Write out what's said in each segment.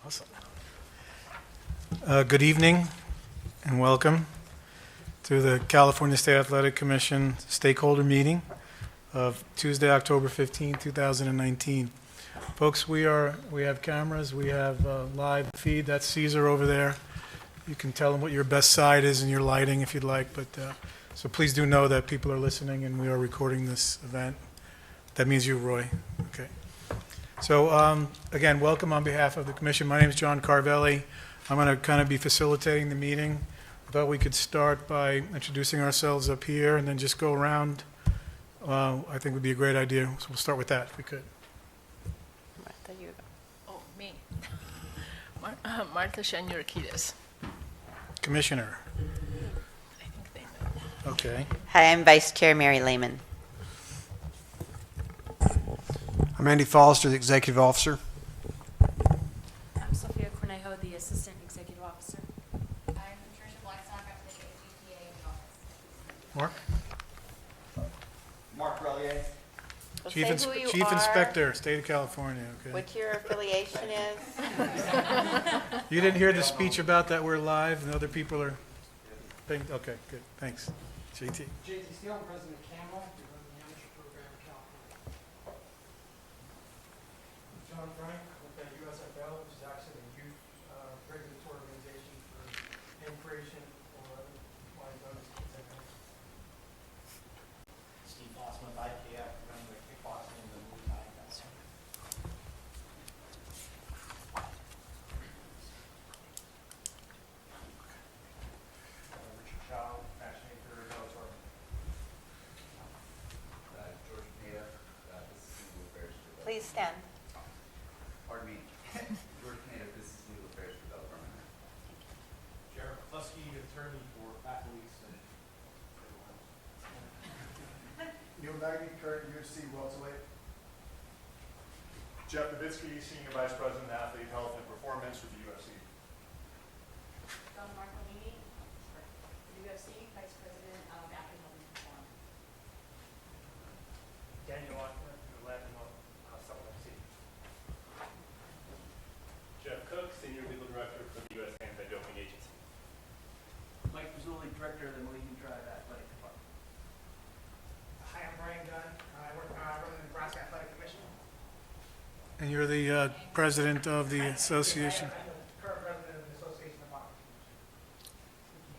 Awesome. Good evening and welcome to the California State Athletic Commission Stakeholder Meeting of Tuesday, October 15, 2019. Folks, we have cameras, we have a live feed. That's Caesar over there. You can tell him what your best side is in your lighting if you'd like, but so please do know that people are listening and we are recording this event. That means you, Roy. Okay. So again, welcome on behalf of the Commission. My name is John Carvelli. I'm going to kind of be facilitating the meeting. I thought we could start by introducing ourselves up here and then just go around. I think would be a great idea. So we'll start with that if we could. Martha, you go. Oh, me. Martha Shanyurkides. Commissioner. I think they know. Okay. Hi, I'm Vice Chair Mary Lehman. I'm Andy Foster, the Executive Officer. I'm Sophia Cornejo, the Assistant Executive Officer. I'm Patricia Blackstock, I'm the AGTA in office. Mark? Mark Relier. Well, Chief, say who you Chief are, Inspector, State of California. Okay. what your affiliation is. You didn't hear the speech about that we're live and other people are being, okay, good, thanks. JT. JT Steele, I'm president of CAMEL, we run the amateur program in California. John Frank with the USFL, which is actually a youth regulatory organization for name creation or otherwise known as kids events. Steve Fossman, IKF, running the kickboxing and the Muay Thai events. Richard Chow, matchmaker, Bellator. George Pineda, this is Legal Affairs for Please stand. Pardon me. George Pineda, this is Legal Affairs for Bell Government. Jared Husky, attorney for athletes and everyone else. Neil Magny, current UFC welterweight. Jeff Nowitzki, Senior Vice President, Athlete Health and Performance with the UFC. Don Marcolini, UFC Vice President of Athlete Health and Performance. Daniel Lockman, Latin Salt Lake City. Jeff Cook, Senior Legal Director for the U.S. Anti-Doping Agency. Mike Mazzulli, director of the Mohegan Drive Athletic Department. Hi, I'm Brian Gunn. I run the Nebraska Athletic Commission. And you're the president of the association. I'm the current president of the Association of Boxing.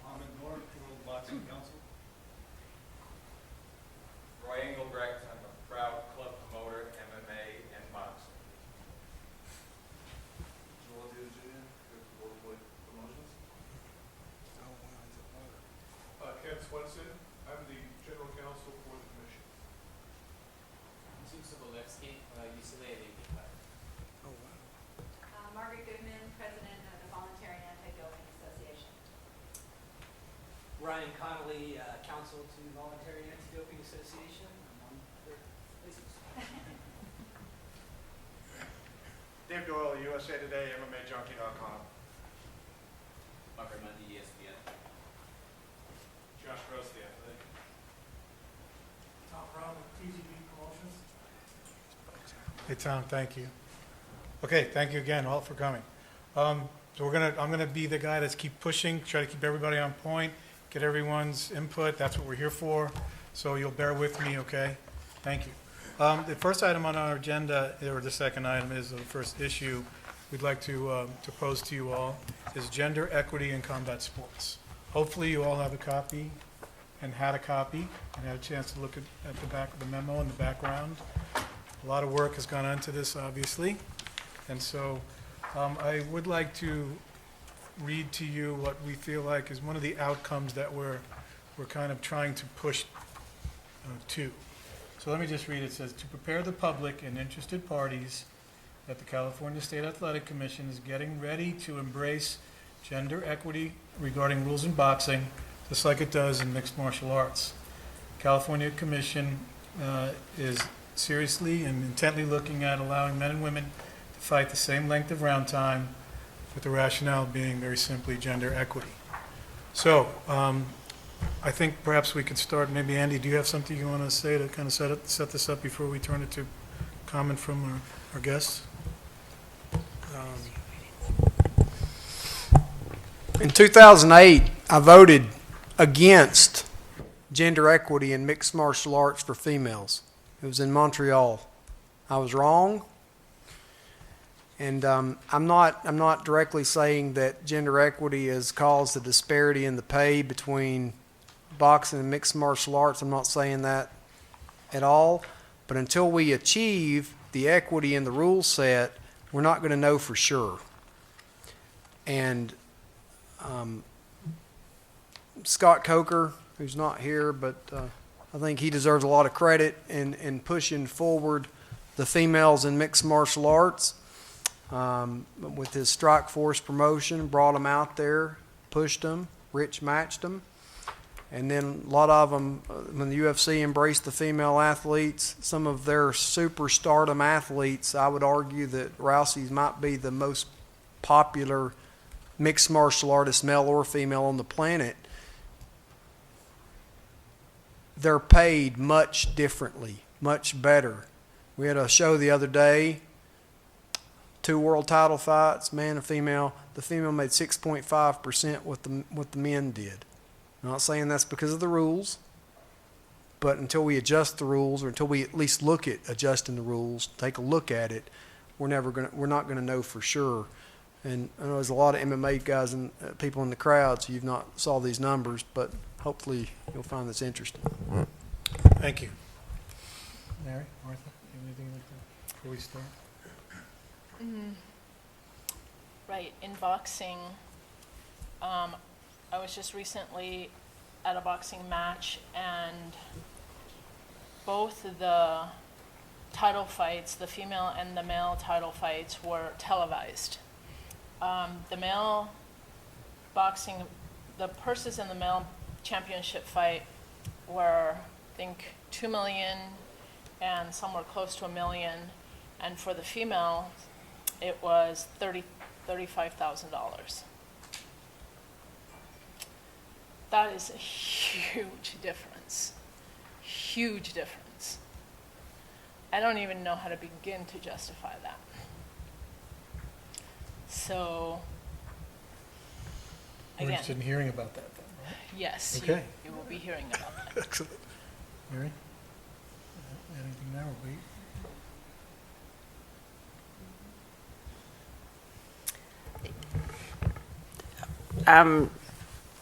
Ahmed Noor, World Boxing Council. Roy Engelbrecht, I'm a proud club promoter, MMA and boxing. Joel Dujin, World Boy Promotions. Ken Swenson, I'm the General Counsel for the Commission. Tim Sobolewski, UCLA at 85. Margaret Goodman, President of the Voluntary Anti-Doping Association. Ryan Connolly, Counsel to Voluntary Anti-Doping Association, among other places. Dave Doyle, USA Today, MMAJunkie.com. Mark Raimondi, ESPN. Josh Gross, the Athletic. Tom Brown with TGB Promotions. Hey, Tom, thank you. Okay, thank you again all for coming. So I'm gonna be the guy that's keep pushing, try to keep everybody on point, get everyone's input. That's what we're here for. So you'll bear with me, okay? Thank you. The first item on our agenda, or the second item, is the first issue we'd like to pose to you all, is gender equity in combat sports. Hopefully you all have a copy and had a copy and had a chance to look at the back of the memo in the background. A lot of work has gone into this, obviously. And so I would like to read to you what we feel like is one of the outcomes that we're kind of trying to push to. So let me just read. It says, to prepare the public and interested parties that the California State Athletic Commission is getting ready to embrace gender equity regarding rules in boxing, just like it does in mixed martial arts. California Commission is seriously and intently looking at allowing men and women to fight the same length of round time, with the rationale being very simply gender equity. So I think perhaps we could start. Maybe Andy, do you have something you want to say to kind of set this up before we turn it to comment from our guests? In 2008, I voted against gender equity in mixed martial arts for females. It was in Montreal. I was wrong. And I'm not directly saying that gender equity has caused a disparity in the pay between boxing and mixed martial arts. I'm not saying that at all. But until we achieve the equity in the rule set, we're not going to know for sure. And Scott Coker, who's not here, but I think he deserves a lot of credit in pushing forward the females in mixed martial arts. With his Strike Force promotion, brought them out there, pushed them, Rich matched them. And then a lot of them, when the UFC embraced the female athletes, some of their superstardom athletes, I would argue that Rousey's might be the most popular mixed martial artist, male or female, on the planet. They're paid much differently, much better. We had a show the other day, 2 world title fights, man and female. The female made 6.5% what the men did. I'm not saying that's because of the rules, but until we adjust the rules, or until we at least look at adjusting the rules, take a look at it, we're not gonna know for sure. And I know there's a lot of MMA guys and people in the crowd, so you've not saw these numbers, but hopefully you'll find this interesting. Thank you. Mary, Martha, anything like that before we start? Right, in boxing, I was just recently at a boxing match, and both the title fights, the female and the male title fights, were televised. The male boxing, the purses in the male championship fight were, I think, $2 million and somewhere close to $1 million. And for the female, it was $35,000. That is a huge difference. Huge difference. I don't even know how to begin to justify that. So, We're again, interested in hearing about that then, right? yes, Okay. you will be hearing about that. Excellent. Mary? Anything now, or wait?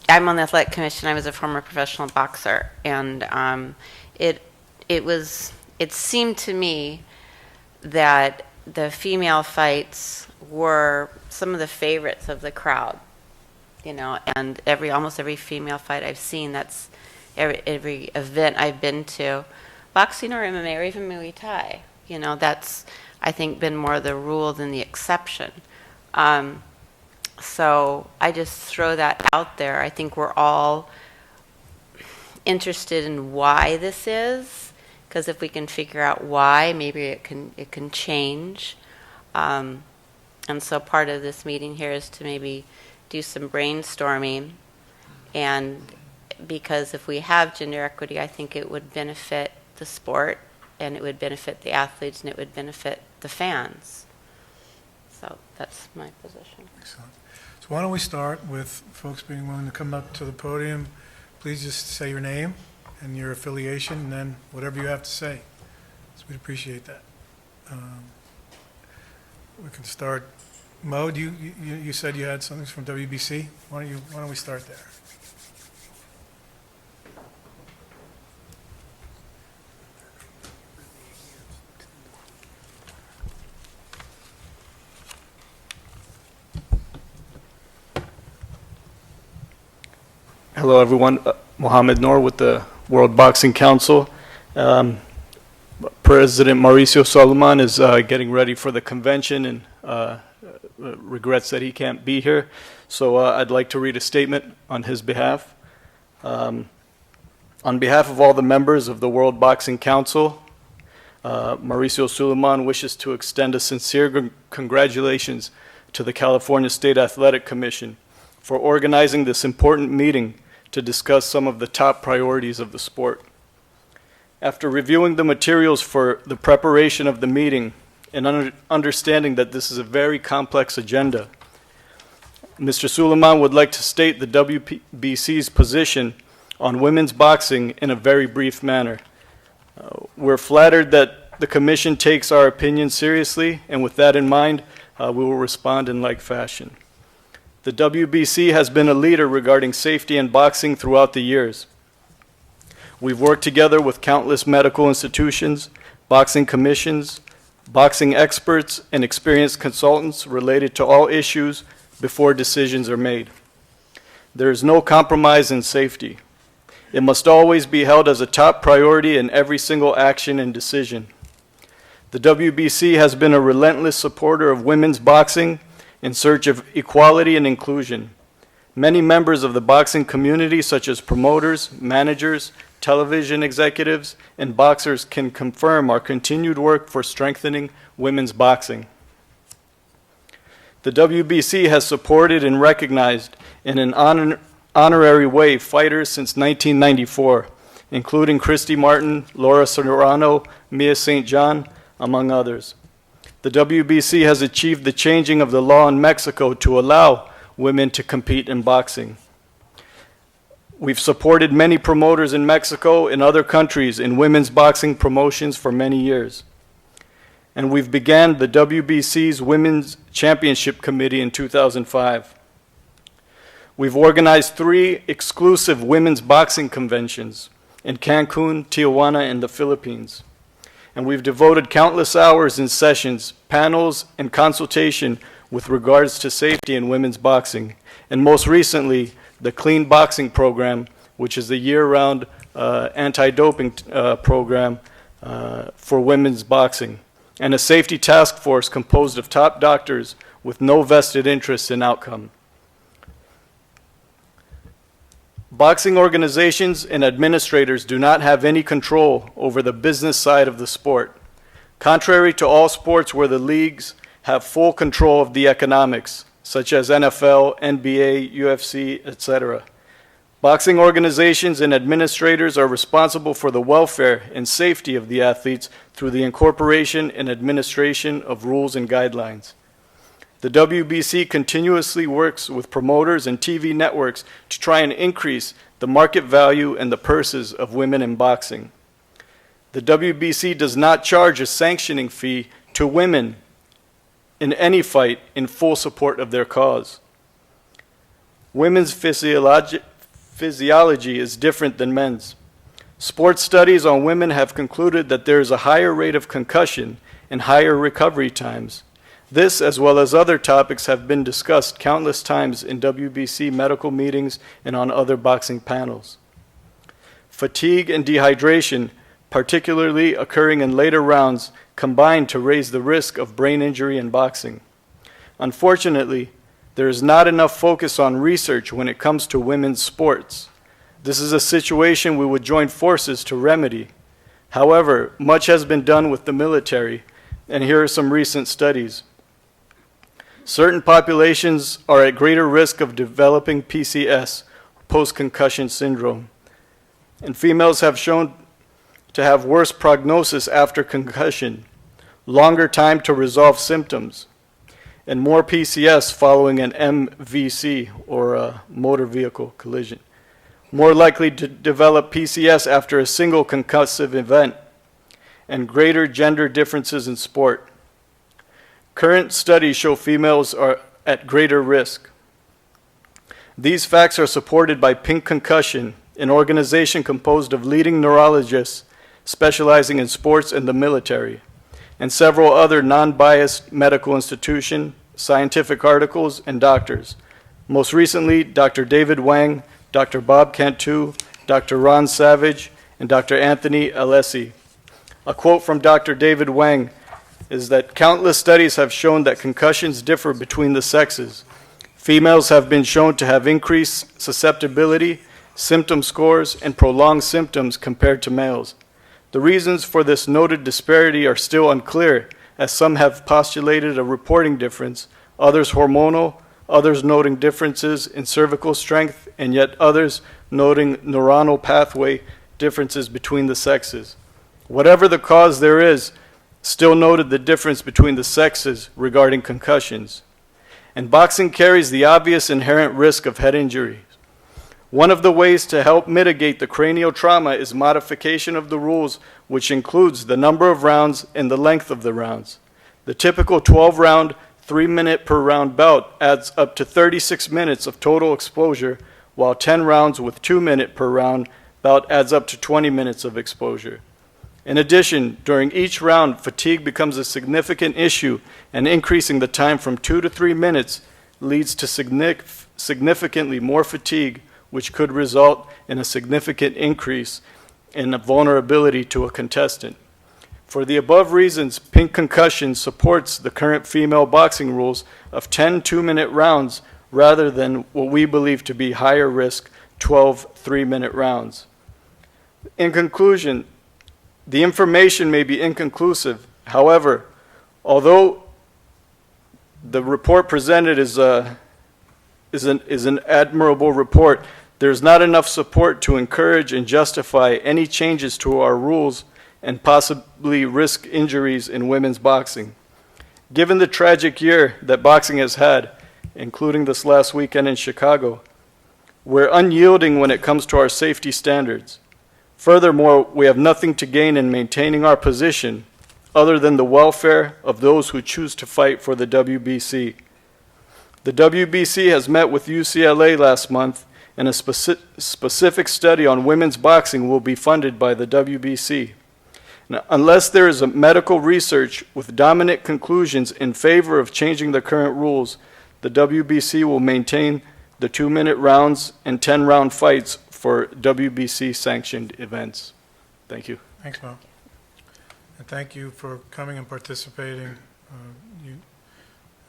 I'm on the athletic commission. I was a former professional boxer, and it seemed to me that the female fights were some of the favorites of the crowd, and almost every female fight I've seen, that's every event I've been to, boxing or MMA or even Muay Thai, that's, I think, been more the rule than the exception. So I just throw that out there. I think we're all interested in why this is, because if we can figure out why, maybe it can change. And so part of this meeting here is to maybe do some brainstorming. And because if we have gender equity, I think it would benefit the sport, and it would benefit the athletes, and it would benefit the fans. So that's my position. Excellent. So why don't we start with folks being willing to come up to the podium. Please just say your name and your affiliation, and then whatever you have to say. So we'd appreciate that. We can start. Mo, you said you had something from WBC. Why don't we start there? Hello, everyone. Mohammed Noor with the World Boxing Council. President Mauricio Solomon is getting ready for the convention and regrets that he can't be here. So I'd like to read a statement on his behalf. On behalf of all the members of the World Boxing Council, Mauricio Solomon wishes to extend a sincere congratulations to the California State Athletic Commission for organizing this important meeting to discuss some of the top priorities of the sport. After reviewing the materials for the preparation of the meeting and understanding that this is a very complex agenda, Mr. Suleiman would like to state the WBC's position on women's boxing in a very brief manner. We're flattered that the Commission takes our opinion seriously, and with that in mind, we will respond in like fashion. The WBC has been a leader regarding safety in boxing throughout the years. We've worked together with countless medical institutions, boxing commissions, boxing experts, and experienced consultants related to all issues before decisions are made. There is no compromise in safety. It must always be held as a top priority in every single action and decision. The WBC has been a relentless supporter of women's boxing in search of equality and inclusion. Many members of the boxing community, such as promoters, managers, television executives, and boxers, can confirm our continued work for strengthening women's boxing. The WBC has supported and recognized in an honorary way fighters since 1994, including Christy Martin, Laura Serrano, Mia St. John, among others. The WBC has achieved the changing of the law in Mexico to allow women to compete in boxing. We've supported many promoters in Mexico and other countries in women's boxing promotions for many years. And we've began the WBC's Women's Championship Committee in 2005. We've organized 3 exclusive women's boxing conventions in Cancun, Tijuana, and the Philippines. And we've devoted countless hours in sessions, panels, and consultation with regards to safety in women's boxing. And most recently, the Clean Boxing Program, which is a year-round anti-doping program for women's boxing, and a safety task force composed of top doctors with no vested interest in outcome. Boxing organizations and administrators do not have any control over the business side of the sport. Contrary to all sports where the leagues have full control of the economics, such as NFL, NBA, UFC, etc. Boxing organizations and administrators are responsible for the welfare and safety of the athletes through the incorporation and administration of rules and guidelines. The WBC continuously works with promoters and TV networks to try and increase the market value and the purses of women in boxing. The WBC does not charge a sanctioning fee to women in any fight in full support of their cause. Women's physiology is different than men's. Sports studies on women have concluded that there is a higher rate of concussion and higher recovery times. This, as well as other topics, have been discussed countless times in WBC medical meetings and on other boxing panels. Fatigue and dehydration, particularly occurring in later rounds, combine to raise the risk of brain injury in boxing. Unfortunately, there is not enough focus on research when it comes to women's sports. This is a situation we would join forces to remedy. However, much has been done with the military, and here are some recent studies. Certain populations are at greater risk of developing PCS, post-concussion syndrome, and females have shown to have worse prognosis after concussion, longer time to resolve symptoms, and more PCS following an MVC, or a motor vehicle collision. More likely to develop PCS after a single concussive event, and greater gender differences in sport. Current studies show females are at greater risk. These facts are supported by Pink Concussion, an organization composed of leading neurologists specializing in sports and the military, and several other non-biased medical institutions, scientific articles, and doctors. Most recently, Dr. David Wang, Dr. Bob Cantu, Dr. Ron Savage, and Dr. Anthony Alessi. A quote from Dr. David Wang is that countless studies have shown that concussions differ between the sexes. Females have been shown to have increased susceptibility, symptom scores, and prolonged symptoms compared to males. The reasons for this noted disparity are still unclear, as some have postulated a reporting difference, others hormonal, others noting differences in cervical strength, and yet others noting neuronal pathway differences between the sexes. Whatever the cause there is, still noted the difference between the sexes regarding concussions. and boxing carries the obvious inherent risk of head injury. One of the ways to help mitigate the cranial trauma is modification of the rules, which includes the number of rounds and the length of the rounds. The typical 12-round, 3-minute per round bout adds up to 36 minutes of total exposure, while 10 rounds with 2-minute per round bout adds up to 20 minutes of exposure. In addition, during each round, fatigue becomes a significant issue, and increasing the time from 2 to 3 minutes leads to significantly more fatigue, which could result in a significant increase in the vulnerability to a contestant. For the above reasons, Pink Concussion supports the current female boxing rules of 10 2-minute rounds rather than what we believe to be higher risk 12 3-minute rounds. In conclusion, the information may be inconclusive. However, although the report presented is an admirable report, there's not enough support to encourage and justify any changes to our rules and possibly risk injuries in women's boxing. Given the tragic year that boxing has had, including this last weekend in Chicago, we're unyielding when it comes to our safety standards. Furthermore, we have nothing to gain in maintaining our position other than the welfare of those who choose to fight for the WBC. The WBC has met with UCLA last month, and a specific study on women's boxing will be funded by the WBC. Now, unless there is a medical research with dominant conclusions in favor of changing the current rules, the WBC will maintain the 2-minute rounds and 10-round fights for WBC-sanctioned events. Thank you. Thanks, Mo. And thank you for coming and participating, you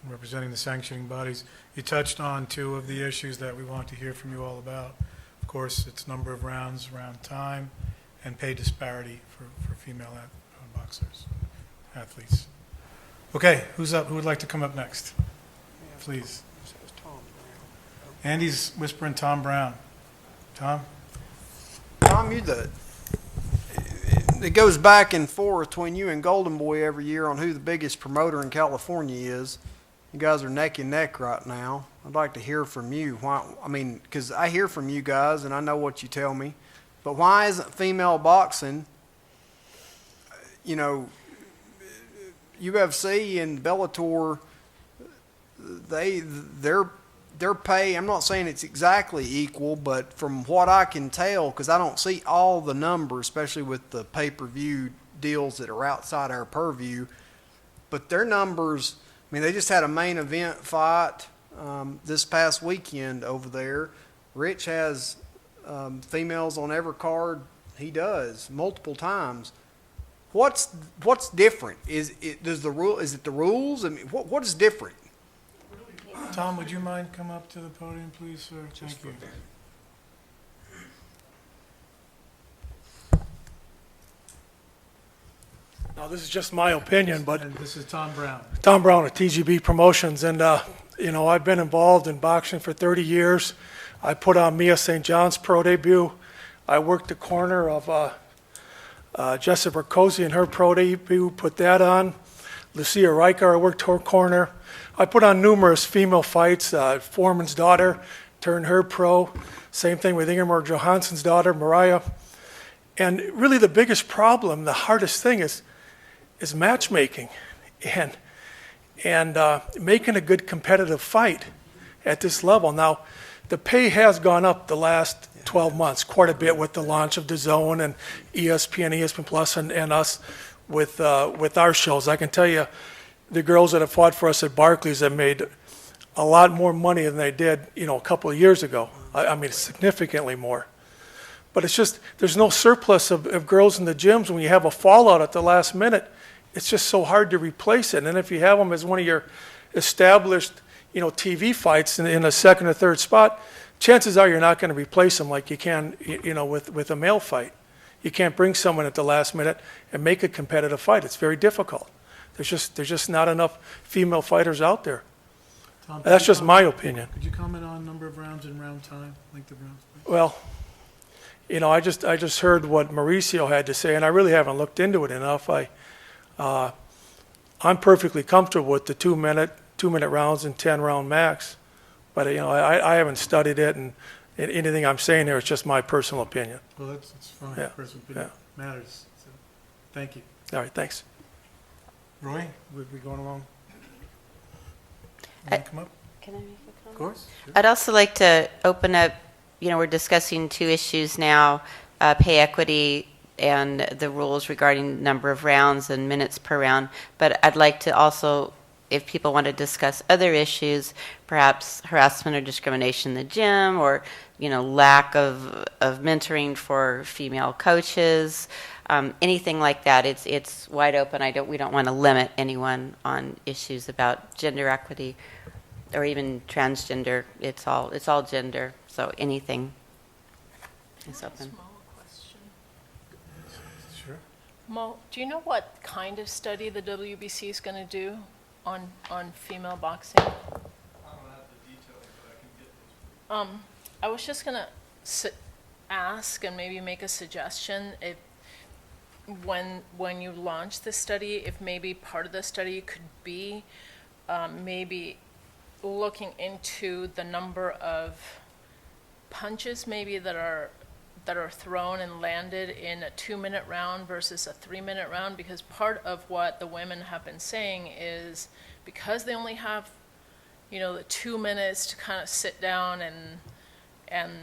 and representing the sanctioning bodies. You touched on 2 of the issues that we want to hear from you all about. Of course, it's number of rounds, round time, and pay disparity for female boxers, athletes. Okay, who's up? Who would like to come up next? Please. Andy's whispering Tom Brown. Tom? Tom, it goes back and forth between you and Golden Boy every year on who the biggest promoter in California is. You guys are neck and neck right now. I'd like to hear from you. Why? I mean, because I hear from you guys and I know what you tell me. But why isn't female boxing, you know, UFC and Bellator, their pay, I'm not saying it's exactly equal, but from what I can tell, because I don't see all the numbers, especially with the pay-per-view deals that are outside our purview, but their numbers, I mean, they just had a main event fight this past weekend over there. Rich has females on every card. He does multiple times. What's different? Is it the rules? I mean, what is different? Tom, would you mind come up to the podium, please, sir? Thank you. Now, this is just my opinion, but And this is Tom Brown. Tom Brown at TGB Promotions, and you know, I've been involved in boxing for 30 years. I put on Mia St. John's pro debut. I worked the corner of Jessica Cozy in her pro debut, put that on. Lucia Riker, I worked her corner. I put on numerous female fights. Foreman's daughter turned her pro. Same thing with Ingemar Johansson's daughter, Mariah. And really the biggest problem, the hardest thing is matchmaking and making a good competitive fight at this level. Now, the pay has gone up the last 12 months quite a bit with the launch of DAZN and ESPN Plus, and us with our shows. I can tell you, the girls that have fought for us at Barclays have made a lot more money than they did, you know, a couple of years ago. I mean, significantly more. But it's just, there's no surplus of girls in the gyms. When you have a fallout at the last minute, it's just so hard to replace it. And if you have them as one of your established, you know, TV fights in a second or third spot, chances are you're not going to replace them like you can, you know, with a male fight. You can't bring someone at the last minute and make a competitive fight. It's very difficult. There's just not enough female fighters out there. Tom, That's just my opinion. Could you comment on number of rounds and round time, length of rounds? Please? Well, you know, I just heard what Mauricio had to say, and I really haven't looked into it enough. I'm perfectly comfortable with the 2-minute, 2-minute rounds and 10-round max. But, I haven't studied it, and anything I'm saying here is just my personal opinion. Well, that's fine. Yeah, Personal opinion matters. So, thank you. All right, thanks. Roy, we going along? Want to come up? Can I make a comment? Of course. Sure. I'd also like to open up, we're discussing two issues now, pay equity and the rules regarding number of rounds and minutes per round. But I'd like to also, if people want to discuss other issues, perhaps harassment or discrimination in the gym, or, lack of mentoring for female coaches, anything like that, it's wide open. We don't want to limit anyone on issues about gender equity or even transgender. It's all gender, so anything is open. Small question. Sure. Mo, do you know what kind of study the WBC is going to do on female boxing? I don't have the details, but I can get those. I was just going to ask and maybe make a suggestion if when you launch the study, if maybe part of the study could be maybe looking into the number of punches maybe that are thrown and landed in a 2-minute round versus a 3-minute round, because part of what the women have been saying is because they only have the 2 minutes to kind of sit down and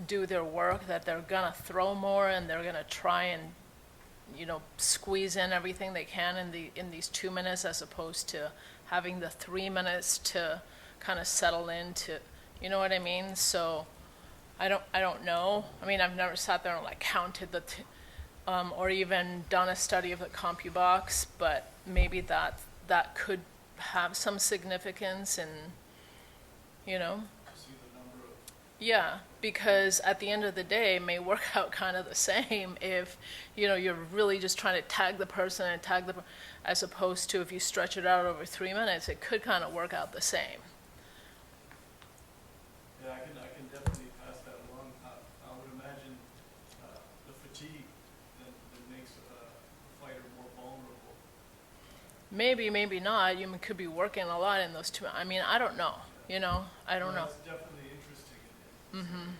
do their work, that they're gonna throw more and they're gonna try and squeeze in everything they can in these 2 minutes, as opposed to having the 3 minutes to kind of settle into, you know what I mean? So I don't know. I mean, I've never sat there and counted or even done a study of the CompuBox, but maybe that could have some significance in, Yeah, because at the end of the day, it may work out kind of the same if, you're really just trying to tag the person and as opposed to if you stretch it out over 3 minutes, it could kind of work out the same. Yeah, I can definitely pass that along. I would imagine the fatigue that makes a fighter more vulnerable. Maybe, maybe not. You could be working a lot in those 2. I mean, I don't know. I don't know. That's definitely interesting. Mm-hmm.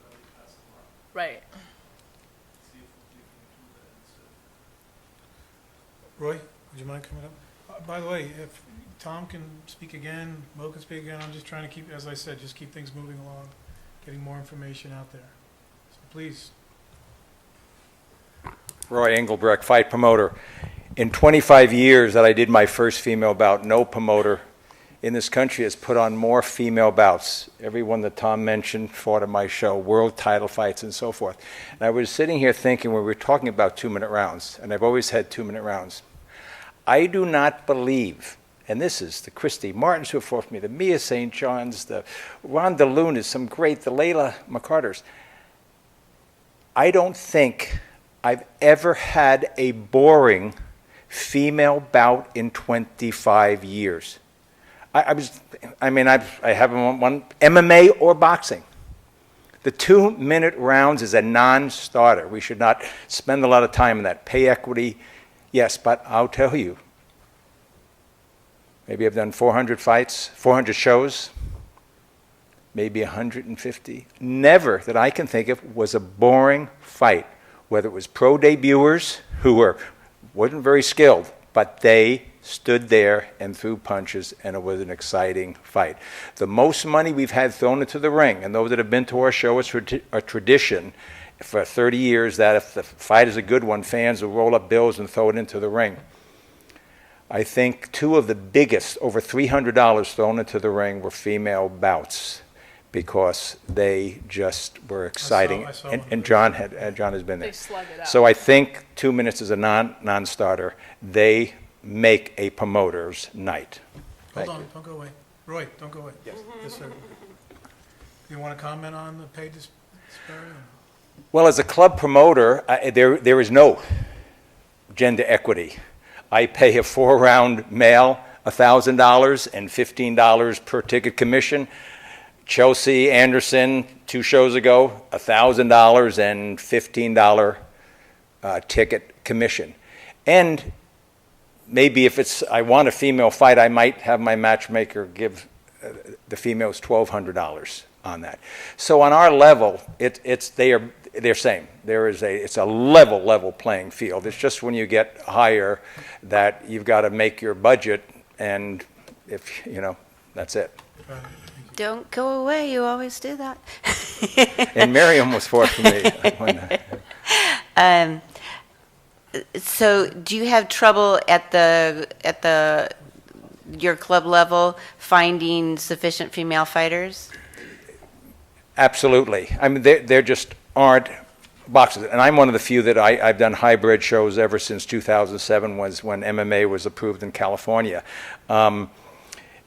Really pass it along. Right. See if we can do that instead. Roy, would you mind coming up? By the way, if Tom can speak again, Mo can speak again, I'm just trying to keep, as I said, just keep things moving along, getting more information out there. So please. Roy Engelbrecht, fight promoter. In 25 years that I did my first female bout, no promoter in this country has put on more female bouts. Everyone that Tom mentioned fought at my show, world title fights and so forth. And I was sitting here thinking, when we were talking about 2-minute rounds, and I've always had 2-minute rounds, I do not believe, and this is the Christy Martins who fought for me, the Mia St. John's, the Rhonda Lunas, some great, the Layla McCarters. I don't think I've ever had a boring female bout in 25 years. I haven't won MMA or boxing. The 2-minute rounds is a non-starter. We should not spend a lot of time on that. Pay equity, yes, but I'll tell you, maybe I've done 400 fights, 400 shows, maybe 150. Never that I can think of was a boring fight, whether it was pro debuters who wasn't very skilled, but they stood there and threw punches, and it was an exciting fight. The most money we've had thrown into the ring, and those that have been to our show, it's a tradition for 30 years that if the fight is a good one, fans will roll up bills and throw it into the ring. I think 2 of the biggest, over $300 thrown into the ring, were female bouts because they just were exciting. I saw and John has been there. They slug it out. So I think 2 minutes is a non-starter. They make a promoter's night. Hold on, don't go away. Roy, don't go away. Yes. Yes, sir. You want to comment on the pay disparity? Well, as a club promoter, there is no gender equity. I pay a 4-round male $1,000 and $15 per ticket commission. Chelsea Anderson, 2 shows ago, $1,000 and $15 ticket commission. And maybe if I want a female fight, I might have my matchmaker give the females $1,200 on that. So on our level, they're same. It's a level playing field. It's just when you get higher that you've got to make your budget, and that's it. Don't go away, you always do that. And Miriam was for me. So do you have trouble at your club level finding sufficient female fighters? Absolutely. I mean, there just aren't boxes. And I'm one of the few that I've done hybrid shows ever since 2007 was when MMA was approved in California.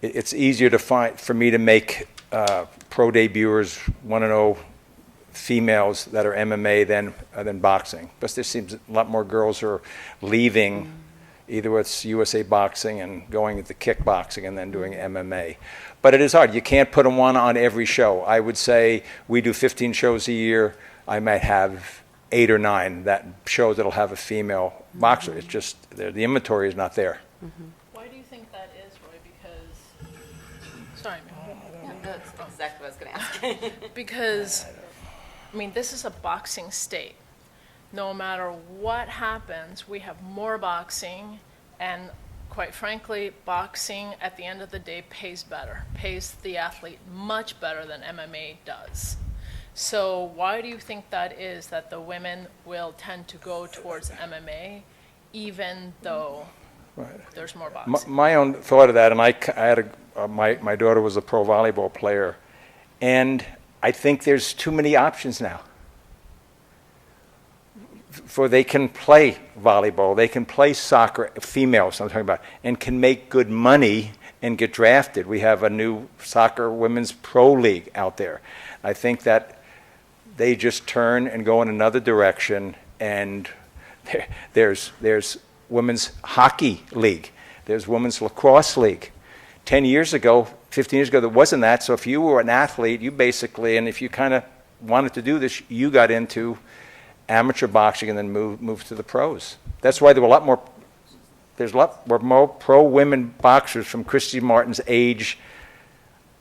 It's easier for me to make pro debuters 1-0 females that are MMA than boxing. But there seems a lot more girls are leaving either with USA Boxing and going into kickboxing and then doing MMA. But it is hard. You can't put one on every show. I would say we do 15 shows a year. I might have 8 or 9 shows that'll have a female boxer. It's just the inventory is not there. Why do you think that is, Roy? Because, sorry, Yeah, that's exactly what I was going to ask. because, I mean, this is a boxing state. No matter what happens, we have more boxing, and quite frankly, boxing at the end of the day pays the athlete much better than MMA does. So why do you think that is, that the women will tend to go towards MMA even though there's more boxing? My own thought of that, and I had my daughter was a pro volleyball player, and I think there's too many options now. They can play volleyball, they can play soccer, females I'm talking about, and can make good money and get drafted. We have a new soccer women's pro league out there. I think that they just turn and go in another direction, and there's women's hockey league, there's women's lacrosse league. 10 years ago, 15 years ago, there wasn't that, so if you were an athlete, you basically, and if you kind of wanted to do this, you got into amateur boxing and then moved to the pros. That's why there's a lot more pro women boxers from Christy Martin's age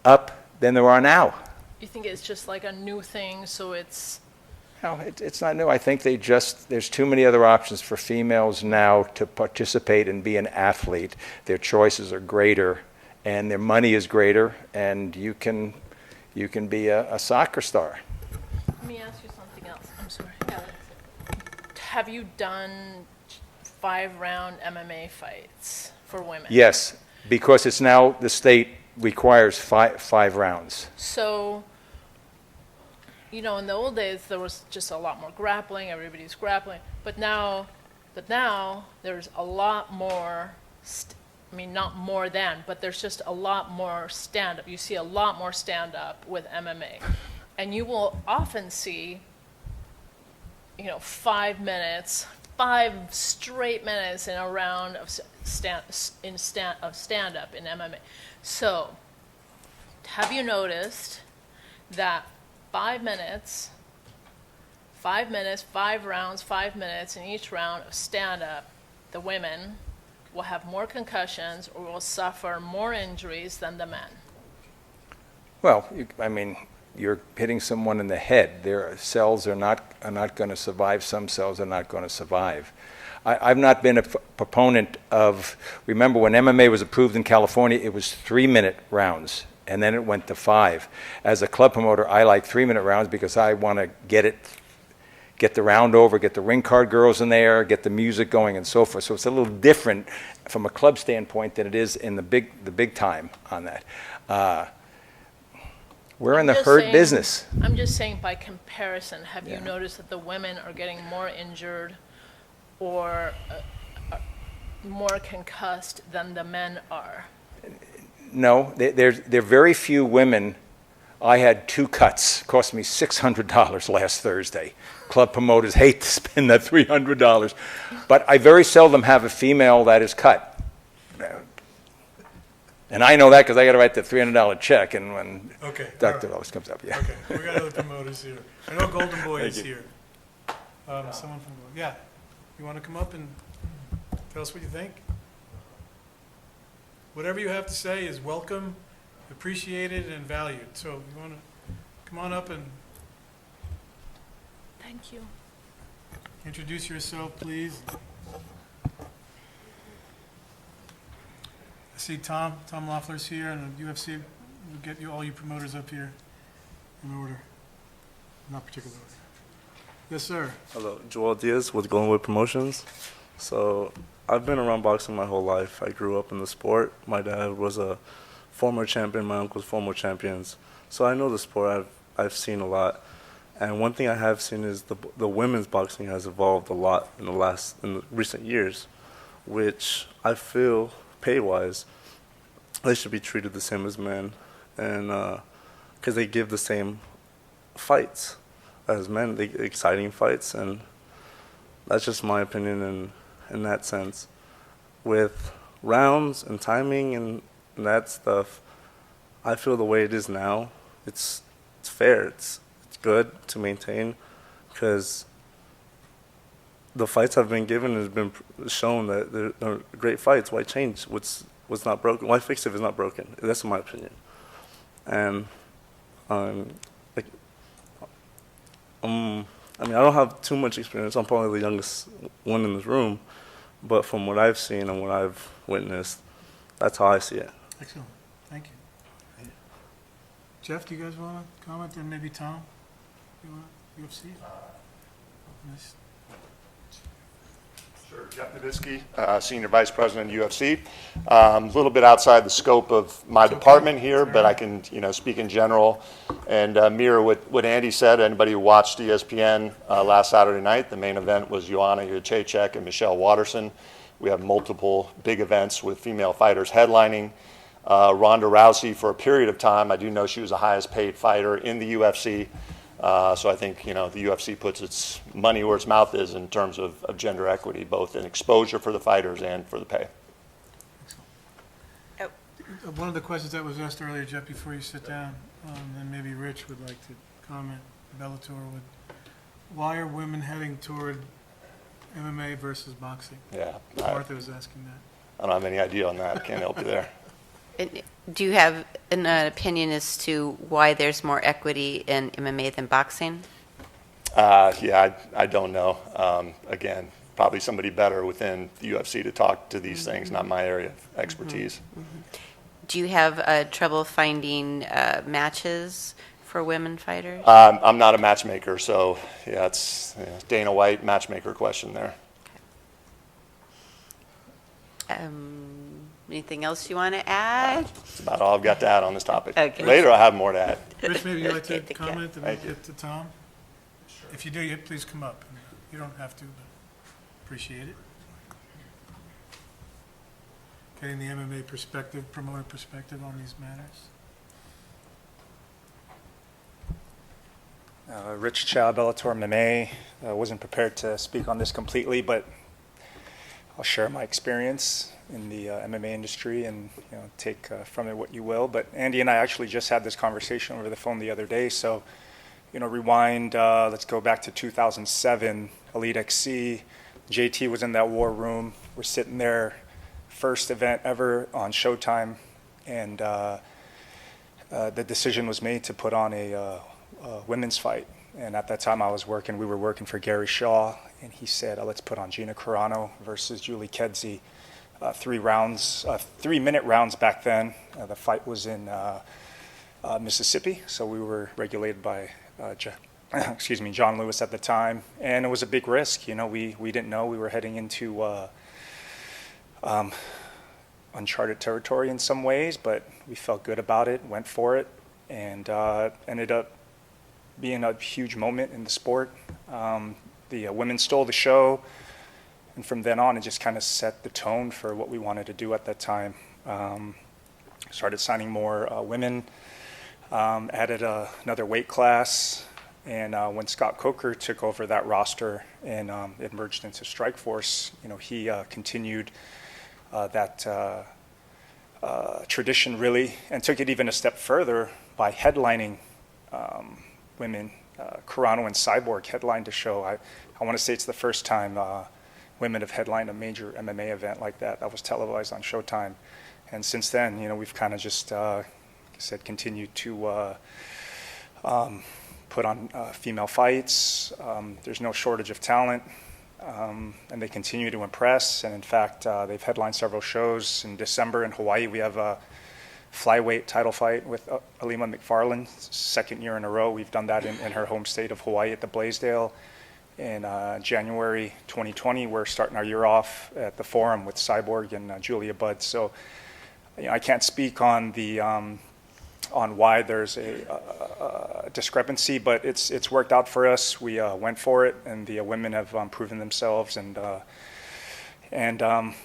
up than there are now. You think it's just like a new thing, so it's... No, it's not new. I think there's too many other options for females now to participate and be an athlete. Their choices are greater, and their money is greater, and you can be a soccer star. Let me ask you something else. I'm sorry. Have you done 5-round MMA fights for women? Yes, because it's now the state requires five rounds. So, in the old days, there was just a lot more grappling. Everybody's grappling. But now there's a lot more, not more than, but there's just a lot more stand-up. You see a lot more stand-up with MMA. And you will often see 5 minutes, 5 straight minutes in a round of stand-up in MMA. So, have you noticed that 5 minutes, 5 rounds, 5 minutes in each round of stand-up, the women will have more concussions or will suffer more injuries than the men? Well, you're hitting someone in the head. Their cells are not going to survive. Some cells are not going to survive. I've not been a proponent of, remember when MMA was approved in California, it was 3-minute rounds, and then it went to 5. As a club promoter, I like 3-minute rounds because I want to get the round over, get the ring card girls in there, get the music going and so forth. So it's a little different from a club standpoint than it is in the big time on that. We're in the hurt business. I'm just saying by comparison, have you noticed that the women are getting more injured or more concussed than the men are? No, there are very few women. I had 2 cuts, cost me $600 last Thursday. Club promoters hate to spend that $300, but I very seldom have a female that is cut. And I know that because I got to write the $300 check, and when Dr. Ellis comes up, Okay, we got other promoters here. I know Golden Boy is here. Someone from, you want to come up and tell us what you think? whatever you have to say is welcome, appreciated, and valued. So you want to come on up and Thank you. introduce yourself, please. I see Tom Loeffler's here, and the UFC, we'll get you, all you promoters up here in order, not particular order. Yes, sir. Hello, Joel Diaz with Goldenwood Promotions. So I've been around boxing my whole life. I grew up in the sport. My dad was a former champion. My uncle's former champions. So I know the sport. I've seen a lot. And one thing I have seen is the women's boxing has evolved a lot in the recent years, which I feel pay-wise, they should be treated the same as men, and because they give the same fights as men, exciting fights, and that's just my opinion in that sense. With rounds and timing and that stuff, I feel the way it is now, it's fair. It's good to maintain, because the fights I've been given has been shown that they're great fights. Why change what's not broken? Why fix it if it's not broken? That's my opinion. And I mean, I don't have too much experience. I'm probably the youngest one in this room, but from what I've seen and what I've witnessed, that's how I see it. Excellent. Thank you. Jeff, do you guys want to comment? And maybe Tom? You want UFC? Nice. Sure. Jeff Nowitzki, Senior Vice President, UFC. A little bit outside the scope of my department here, but I can, speak in general and mirror what Andy said. Anybody who watched ESPN last Saturday night, the main event was Joanna Jędrzejczyk and Michelle Waterson. We have multiple big events with female fighters headlining. Ronda Rousey, for a period of time, I do know she was the highest paid fighter in the UFC. So I think, the UFC puts its money where its mouth is in terms of gender equity, both in exposure for the fighters and for the pay. One of the questions that was asked earlier, Jeff, before you sit down, and maybe Rich would like to comment, Bellator would, why are women heading toward MMA versus boxing? Yeah. Martha was asking that. I don't have any idea on that. I can't help you there. Do you have an opinion as to why there's more equity in MMA than boxing? Yeah, I don't know. Again, probably somebody better within the UFC to talk to these things, not my area of expertise. Do you have trouble finding matches for women fighters? I'm not a matchmaker, so yeah, it's Dana White matchmaker question there. Anything else you want to add? That's about all I've got to add on this topic. Okay. Later, I'll have more to add. Rich, maybe you'd like to Okay. comment and Thank then you. get to Tom? If you do, please come up. You don't have to, but appreciate it. Getting the MMA perspective, promoter perspective on these matters. Rich Chow, Bellator MMA. I wasn't prepared to speak on this completely, but I'll share my experience in the MMA industry and take from it what you will. But Andy and I actually just had this conversation over the phone the other day. So, rewind, let's go back to 2007, Elite XC. JT was in that war room. We're sitting there, first event ever on Showtime, and the decision was made to put on a women's fight. And at that time we were working for Gary Shaw, and he said, let's put on Gina Carano versus Julie Kedzie. 3-minute rounds back then. The fight was in Mississippi, so we were regulated by John Lewis at the time, and it was a big risk. We didn't know we were heading into uncharted territory in some ways, but we felt good about it, went for it, and ended up being a huge moment in the sport. The women stole the show. And from then on, it just kind of set the tone for what we wanted to do at that time. Started signing more women, added another weight class, and when Scott Coker took over that roster and it merged into Strikeforce, he continued that tradition really, and took it even a step further by headlining women. Carano and Cyborg headlined a show. I want to say it's the first time women have headlined a major MMA event like that. That was televised on Showtime. And since then, you know, we've kind of just, like I said, continued to put on female fights. There's no shortage of talent, and they continue to impress. And in fact, they've headlined several shows. In December in Hawaii, we have a flyweight title fight with Alima McFarland, second year in a row. We've done that in her home state of Hawaii at the Blaisdell. In January 2020, we're starting our year off at the Forum with Cyborg and Julia Budd. So, you know, I can't speak on the on why there's a discrepancy, but it's worked out for us. We went for it, and the women have proven themselves, and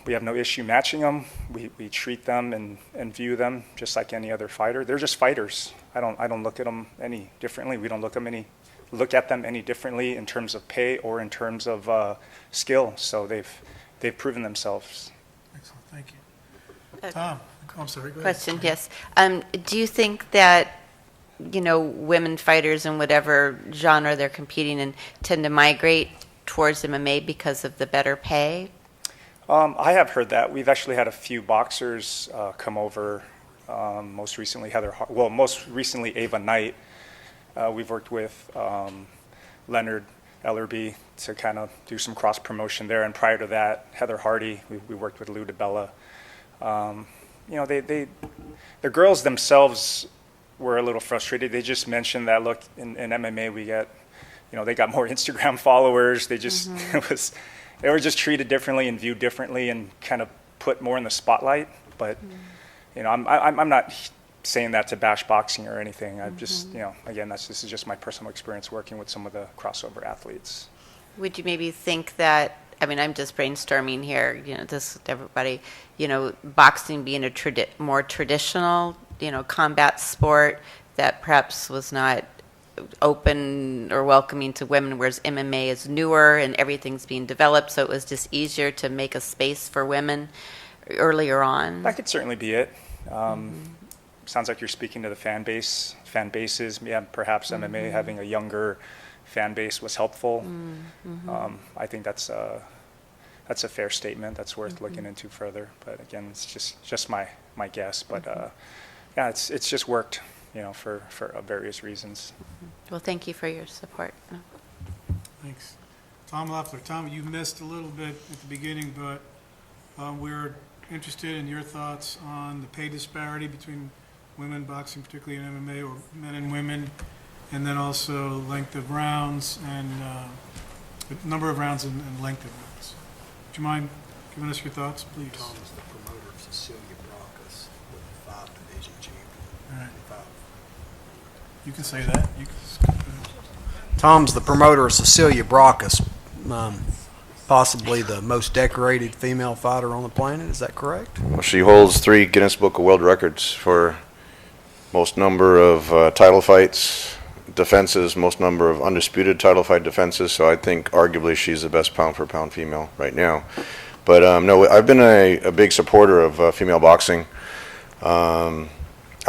we have no issue matching them. We treat them and view them just like any other fighter. They're just fighters. I don't look at them any differently. We don't look at them any differently in terms of pay or in terms of skill. So they've proven themselves. Excellent, thank you. Tom, I'm sorry, go ahead. Question, yes. Do you think that, you know, women fighters in whatever genre they're competing in tend to migrate towards MMA because of the better pay? I have heard that. We've actually had a few boxers come over. Most recently, most recently Ava Knight. We've worked with Leonard Ellerby to kind of do some cross promotion there, and prior to that, Heather Hardy. We worked with Lou DiBella. You know, the girls themselves were a little frustrated. They just mentioned that, look, in MMA we get, you know, they got more Instagram followers. They just they were just treated differently and viewed differently and kind of put more in the spotlight. But you know, I'm not saying that to bash boxing or anything. I just, you know, again, this is just my personal experience working with some of the crossover athletes. Would you maybe think that, I mean, I'm just brainstorming here, you know, this everybody, you know, boxing being a more traditional, you know, combat sport that perhaps was not open or welcoming to women, whereas MMA is newer and everything's being developed, so it was just easier to make a space for women earlier on? That could certainly be it. Sounds like you're speaking to the fan bases. Yeah, perhaps MMA having a younger fan base was helpful. I think that's a fair statement. That's worth looking into further. But again, it's just my guess. But yeah, it's just worked, you know, for various reasons. Well, thank you for your support. Thanks. Tom Loeffler. Tom, you missed a little bit at the beginning, but we're interested in your thoughts on the pay disparity between women boxing, particularly in MMA, or men and women, and then also length of rounds and the number of rounds and length of rounds. Would you mind giving us your thoughts, please? Tom is the promoter of Cecilia Brocas, the 5-division champion. All right. You can say that. You can. Tom's the promoter of Cecilia Brocas, possibly the most decorated female fighter on the planet. Is that correct? Well, she holds 3 Guinness Book of World Records for most number of title fights, defenses, most number of undisputed title fight defenses. So I think arguably she's the best pound-for-pound female right now. But no, I've been a big supporter of female boxing. I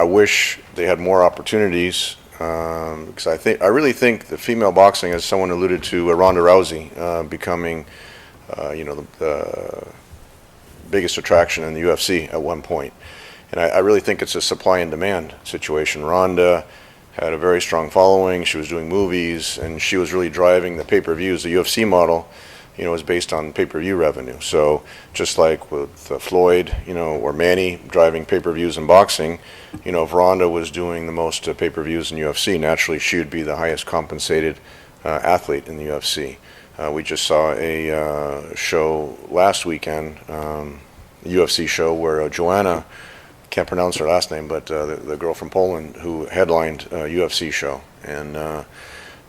wish they had more opportunities because I really think that female boxing, as someone alluded to, Ronda Rousey becoming, you know, the biggest attraction in the UFC at one point. And I really think it's a supply and demand situation. Ronda had a very strong following. She was doing movies, and she was really driving the pay-per-views. The UFC model, you know, is based on pay-per-view revenue. So just like with Floyd, you know, or Manny driving pay-per-views in boxing, you know, if Ronda was doing the most pay-per-views in UFC, naturally she would be the highest compensated athlete in the UFC. We just saw a show last weekend, a UFC show where Joanna, can't pronounce her last name, but the girl from Poland who headlined a UFC show. And,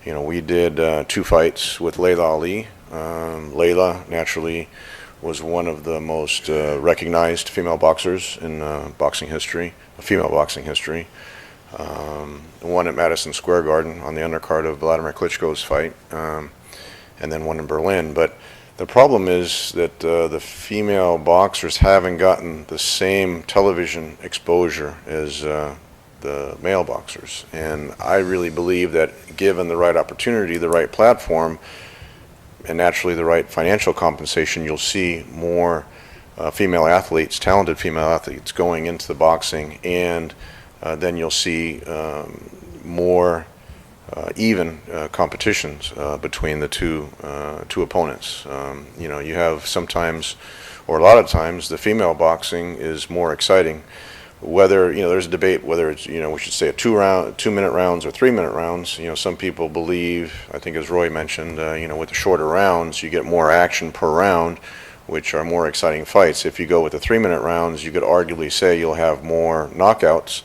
you know, we did 2 fights with Layla Ali. Layla, naturally, was one of the most recognized female boxers in boxing history, female boxing history. One at Madison Square Garden on the undercard of Vladimir Klitschko's fight, and then one in Berlin. But the problem is that the female boxers haven't gotten the same television exposure as the male boxers. And I really believe that given the right opportunity, the right platform, and naturally the right financial compensation, you'll see more female athletes, talented female athletes going into the boxing, and then you'll see more even competitions between the two opponents. You have sometimes, or a lot of times, the female boxing is more exciting. Whether, there's a debate whether it's, we should say a 2-minute rounds or 3-minute rounds. Some people believe, I think as Roy mentioned, with the shorter rounds, you get more action per round, which are more exciting fights. If you go with the 3-minute rounds, you could arguably say you'll have more knockouts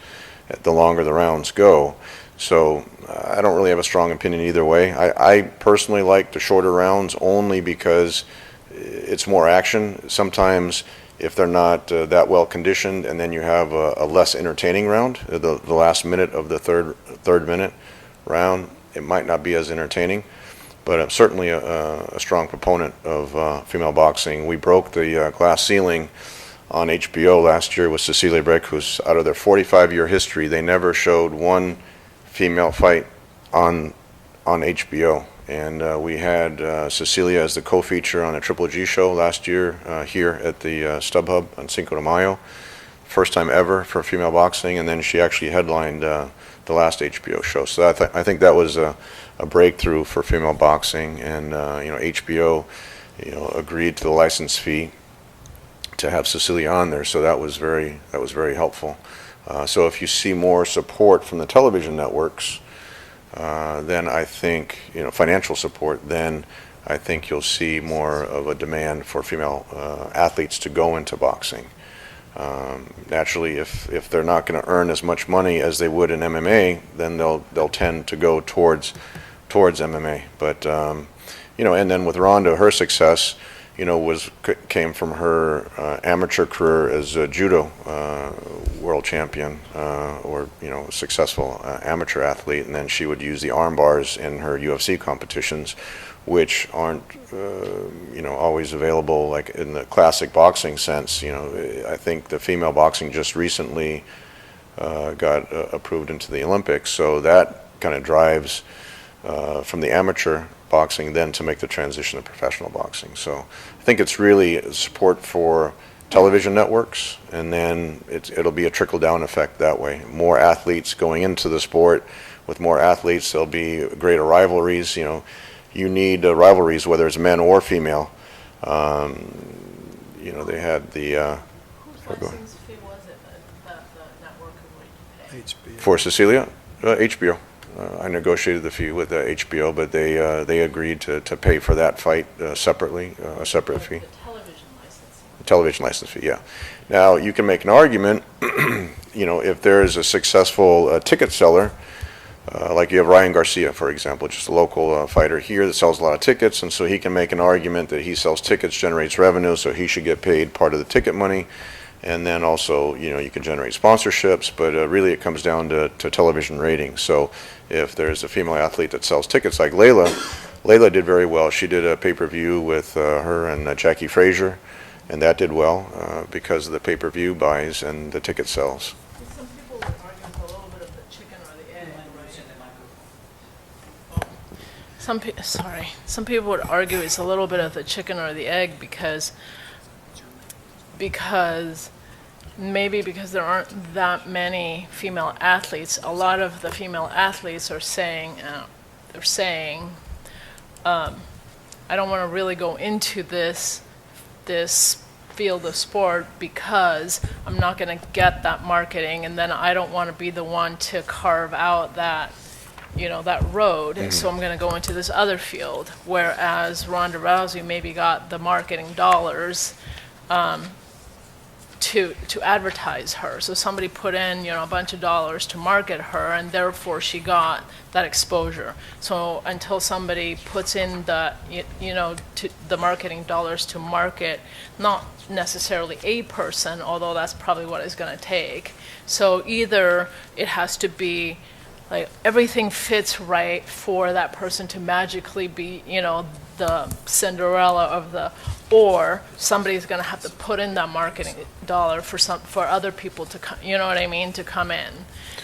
the longer the rounds go. So I don't really have a strong opinion either way. I personally like the shorter rounds only because it's more action. Sometimes if they're not that well conditioned, and then you have a less entertaining round, the last minute of the third minute round, it might not be as entertaining. But I'm certainly a strong proponent of female boxing. We broke the glass ceiling on HBO last year with Cecilia Breck, who's out of their 45-year history, they never showed one female fight on HBO. And we had Cecilia as the co-feature on a Triple G show last year here at the StubHub on Cinco de Mayo. First time ever for female boxing, and then she actually headlined the last HBO show. So I think that was a breakthrough for female boxing, and HBO agreed to the license fee to have Cecilia on there, so that was very helpful. So if you see more support from the television networks, then I think, financial support, then I think you'll see more of a demand for female athletes to go into boxing. Naturally, if they're not going to earn as much money as they would in MMA, then they'll tend to go towards MMA. But and then with Rhonda, her success, came from her amateur career as a judo world champion, or successful amateur athlete, and then she would use the arm bars in her UFC competitions, which aren't always available like in the classic boxing sense. I think the female boxing just recently got approved into the Olympics, so that kind of drives from the amateur boxing then to make the transition to professional boxing. So I think it's really support for television networks, and then it'll be a trickle-down effect that way. More athletes going into the sport. With more athletes, there'll be greater rivalries. You need rivalries, whether it's men or female. They had the... Whose license fee was it that the network agreed to pay? HBO. For Cecilia, HBO. I negotiated the fee with HBO, but they agreed to pay for that fight separately, a separate fee. The television licensing. Television license fee, yeah. Now, you can make an argument, if there is a successful ticket seller, like you have Ryan Garcia, for example, just a local fighter here that sells a lot of tickets, and so he can make an argument that he sells tickets, generates revenue, so he should get paid part of the ticket money. And then also, you can generate sponsorships, but really it comes down to television ratings. So if there's a female athlete that sells tickets like Layla did very well. She did a pay-per-view with her and Jackie Frazier, and that did well because of the pay-per-view buys and the ticket sales. Some people would argue it's a little bit of the chicken or the egg, right? Some people would argue it's a little bit of the chicken or the egg because there aren't that many female athletes. A lot of the female athletes are saying, I don't want to really go into this field of sport because I'm not going to get that marketing, and then I don't want to be the one to carve out that road, so I'm going to go into this other field. Whereas Ronda Rousey maybe got the marketing dollars to advertise her. So somebody put in, a bunch of dollars to market her, and therefore she got that exposure. So until somebody puts in the marketing dollars to market, not necessarily a person, although that's probably what it's going to take. So either it has to be like everything fits right for that person to magically be, the Cinderella of or somebody's going to have to put in that marketing dollar for other people to come, to come in.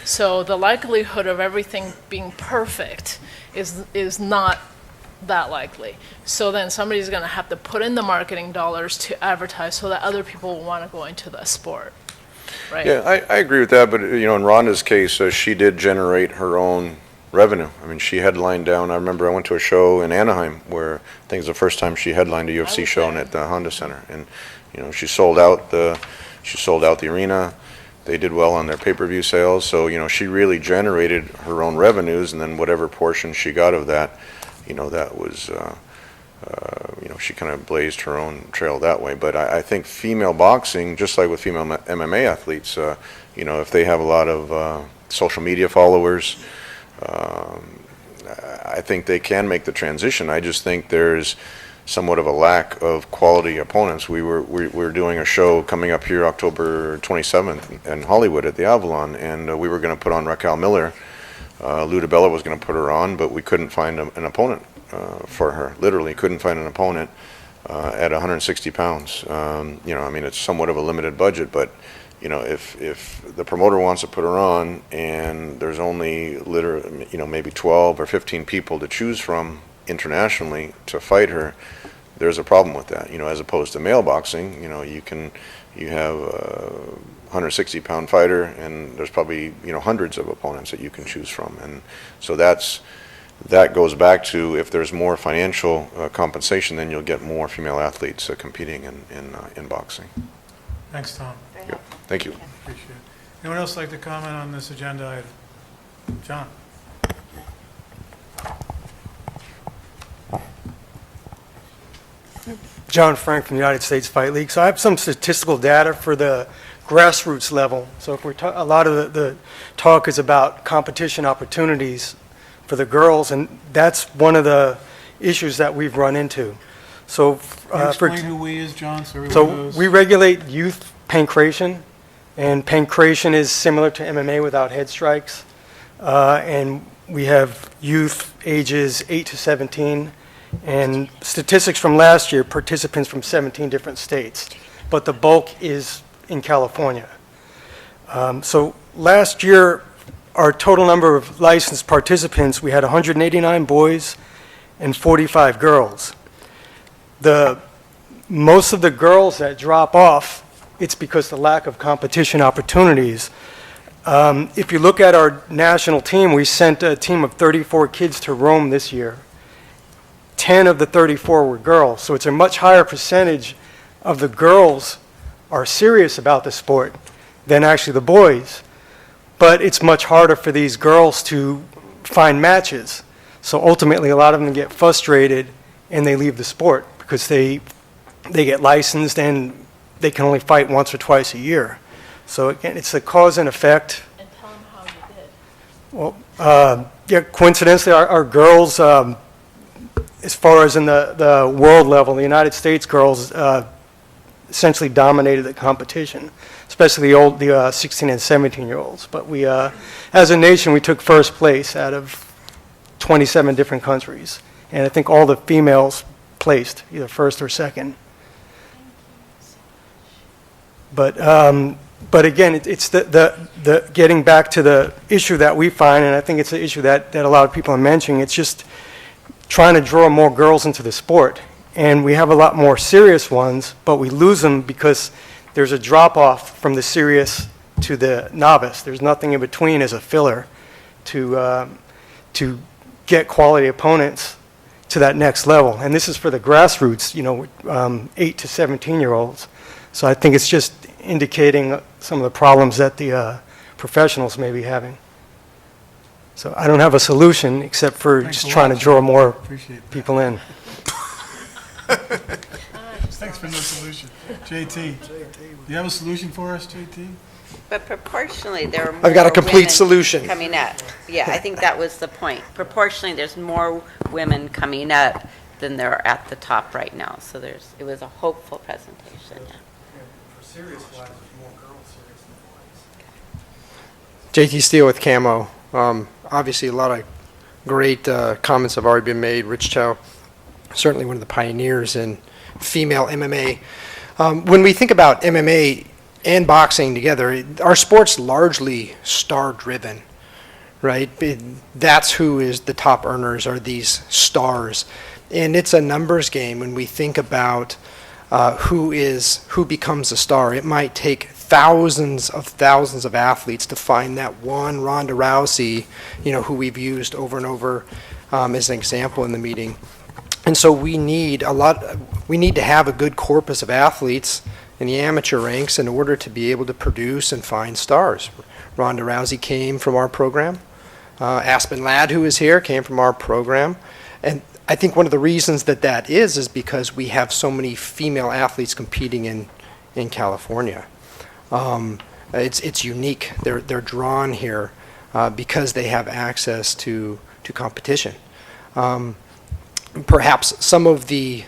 So the likelihood of everything being perfect is not that likely. So then somebody's going to have to put in the marketing dollars to advertise so that other people will want to go into the sport, right? Yeah, I agree with that, but, in Rhonda's case, she did generate her own revenue. I mean, she headlined down, I remember I went to a show in Anaheim where I think it was the first time she headlined a UFC show at the Honda Center. And, she sold out the arena. They did well on their pay-per-view sales. So, she really generated her own revenues, and then whatever portion she got of that, that was, she kind of blazed her own trail that way. But I think female boxing, just like with female MMA athletes, if they have a lot of social media followers, I think they can make the transition. I just think there's somewhat of a lack of quality opponents. We're doing a show coming up here October 27th in Hollywood at the Avalon, and we were going to put on Raquel Miller. Lou DiBella was going to put her on, but we couldn't find an opponent for her. Literally couldn't find an opponent at 160 pounds. I mean, it's somewhat of a limited budget, but if the promoter wants to put her on and there's only maybe 12 or 15 people to choose from internationally to fight her, there's a problem with that. As opposed to male boxing, you have a 160-pound fighter, and there's probably hundreds of opponents that you can choose from, and so that goes back to, if there's more financial compensation, then you'll get more female athletes competing in boxing. Thanks, Tom. Yep. Thank you. Appreciate it. Anyone else like to comment on this agenda item? John? John Frank from the United States Fight League. So I have some statistical data for the grassroots level. So if a lot of the talk is about competition opportunities for the girls, and that's one of the issues that we've run into. So Explain who we is, John, so everyone so knows. we regulate youth pancration, and pancration is similar to MMA without head strikes. And we have youth ages 8 to 17, and statistics from last year, participants from 17 different states, but the bulk is in California. So last year, our total number of licensed participants, we had 189 boys and 45 girls. Most of the girls that drop off, it's because the lack of competition opportunities. If you look at our national team, we sent a team of 34 kids to Rome this year. 10 of the 34 were girls, so it's a much higher percentage of the girls are serious about the sport than actually the boys. But it's much harder for these girls to find matches. So ultimately, a lot of them get frustrated and they leave the sport because they get licensed and they can only fight once or twice a year. So again, it's a cause and effect. And tell them how you did. Well, yeah, coincidentally, our girls, as far as in the world level, the United States girls essentially dominated the competition, especially the 16 and 17-year-olds. But we, as a nation, we took first place out of 27 different countries. And I think all the females placed, either first or second. But again, it's the getting back to the issue that we find, and I think it's an issue that a lot of people are mentioning. It's just trying to draw more girls into the sport. And we have a lot more serious ones, but we lose them because there's a drop-off from the serious to the novice. There's nothing in between as a filler to get quality opponents to that next level. And this is for the grassroots, 8 to 17-year-olds. So I think it's just indicating some of the problems that the professionals may be having. So I don't have a solution except for just trying to draw more people in. Thanks for no solution. JT, do you have a solution for us, JT? But proportionally, there are more I've got a complete women solution. coming up. Yeah, I think that was the point. Proportionally, there's more women coming up than there are at the top right now. So it was a hopeful presentation. For serious wise, there's more girls serious than boys. JT Steele with Camo. Obviously, a lot of great comments have already been made. Rich Chow, certainly one of the pioneers in female MMA. When we think about MMA and boxing together, our sport's largely star-driven, right? That's who is the top earners, are these stars. And it's a numbers game when we think about who becomes a star. It might take thousands of athletes to find that one Ronda Rousey, who we've used over and over as an example in the meeting. And so we need to have a good corpus of athletes in the amateur ranks in order to be able to produce and find stars. Ronda Rousey came from our program. Aspen Ladd, who is here, came from our program. And I think one of the reasons that is because we have so many female athletes competing in California. It's unique. They're drawn here because they have access to competition. Perhaps some of the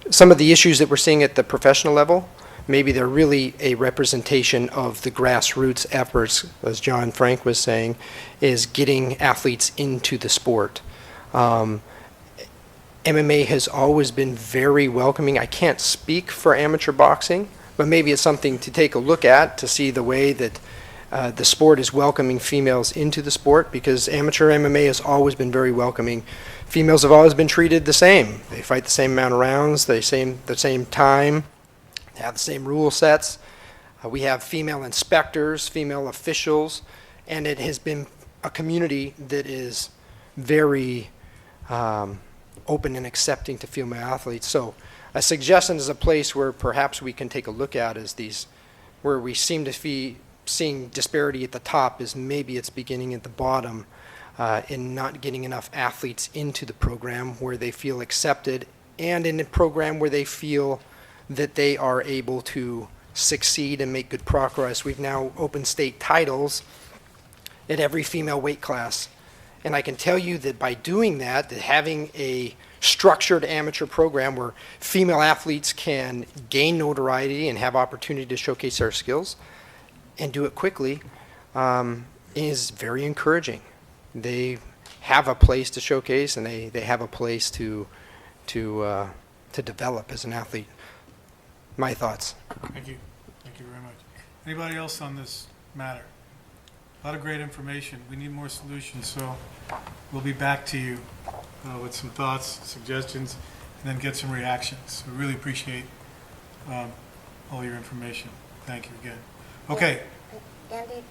issues that we're seeing at the professional level, maybe they're really a representation of the grassroots efforts, as John Frank was saying, is getting athletes into the sport. MMA has always been very welcoming. I can't speak for amateur boxing, but maybe it's something to take a look at to see the way that the sport is welcoming females into the sport, because amateur MMA has always been very welcoming. Females have always been treated the same. They fight the same amount of rounds, the same time, they have the same rule sets. We have female inspectors, female officials, and it has been a community that is very open and accepting to female athletes. So a suggestion is a place where perhaps we can take a look at where we seem to be seeing disparity at the top, is maybe it's beginning at the bottom in not getting enough athletes into the program where they feel accepted, and in a program where they feel that they are able to succeed and make good progress. We've now opened state titles at every female weight class. And I can tell you that by doing that having a structured amateur program where female athletes can gain notoriety and have opportunity to showcase their skills and do it quickly is very encouraging. They have a place to showcase, and they have a place to develop as an athlete. My thoughts. Thank you. Thank you very much. Anybody else on this matter? A lot of great information. We need more solutions, so we'll be back to you with some thoughts, suggestions, and then get some reactions. We really appreciate all your information. Thank you again. Okay. Andy,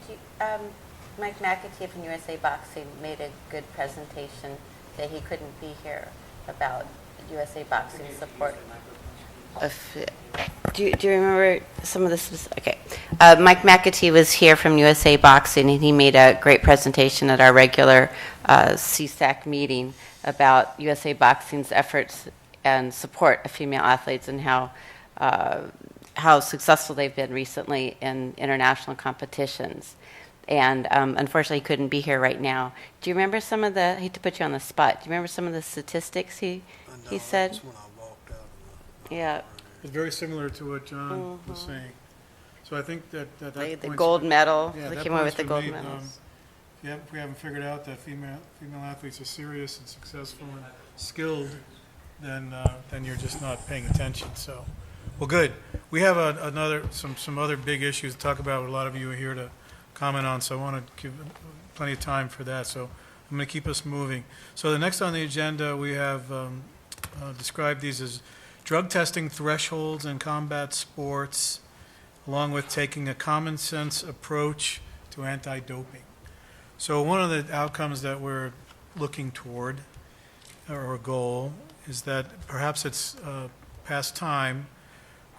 Mike McAtee from USA Boxing made a good presentation that he couldn't be here about USA Boxing support. Do you remember some of this? Okay. Mike McAtee was here from USA Boxing, and he made a great presentation at our regular CSAC meeting about USA Boxing's efforts and support of female athletes, and how successful they've been recently in international competitions. And unfortunately, he couldn't be here right now. Do you remember some of I hate to put you on the spot. Do you remember some of the statistics he said? Yeah. It's very similar to what John was saying. So I think that the gold medal. Yeah, They that came away with point's the been gold made. medals. If we haven't figured out that female athletes are serious and successful and skilled, then you're just not paying attention. So, well, good. We have some other big issues to talk about. A lot of you are here to comment on, so I want to give plenty of time for that. So I'm going to keep us moving. So the next on the agenda, we have described these as drug testing thresholds in combat sports, along with taking a common sense approach to anti-doping. So one of the outcomes that we're looking toward, or a goal, is that perhaps it's past time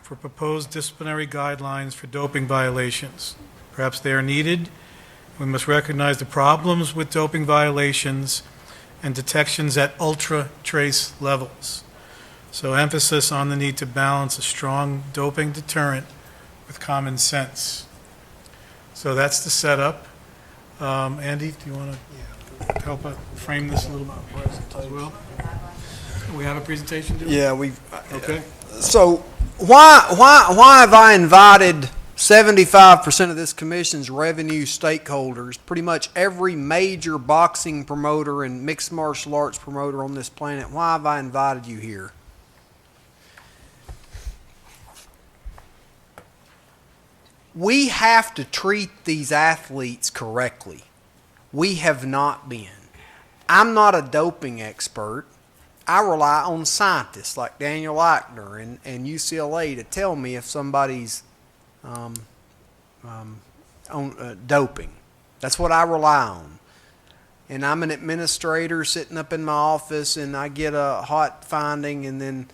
for proposed disciplinary guidelines for doping violations. Perhaps they are needed. We must recognize the problems with doping violations and detections at ultra-trace levels. So emphasis on the need to balance a strong doping deterrent with common sense. So that's the setup. Andy, do you want to help frame this a little bit as well? We have a presentation, do we? Yeah, we've. Okay. So why have I invited 75% of this commission's revenue stakeholders, pretty much every major boxing promoter and mixed martial arts promoter on this planet? Why have I invited you here? We have to treat these athletes correctly. We have not been. I'm not a doping expert. I rely on scientists like Daniel Eichner and UCLA to tell me if somebody's on doping. That's what I rely on. And I'm an administrator sitting up in my office, and I get a hot finding, and then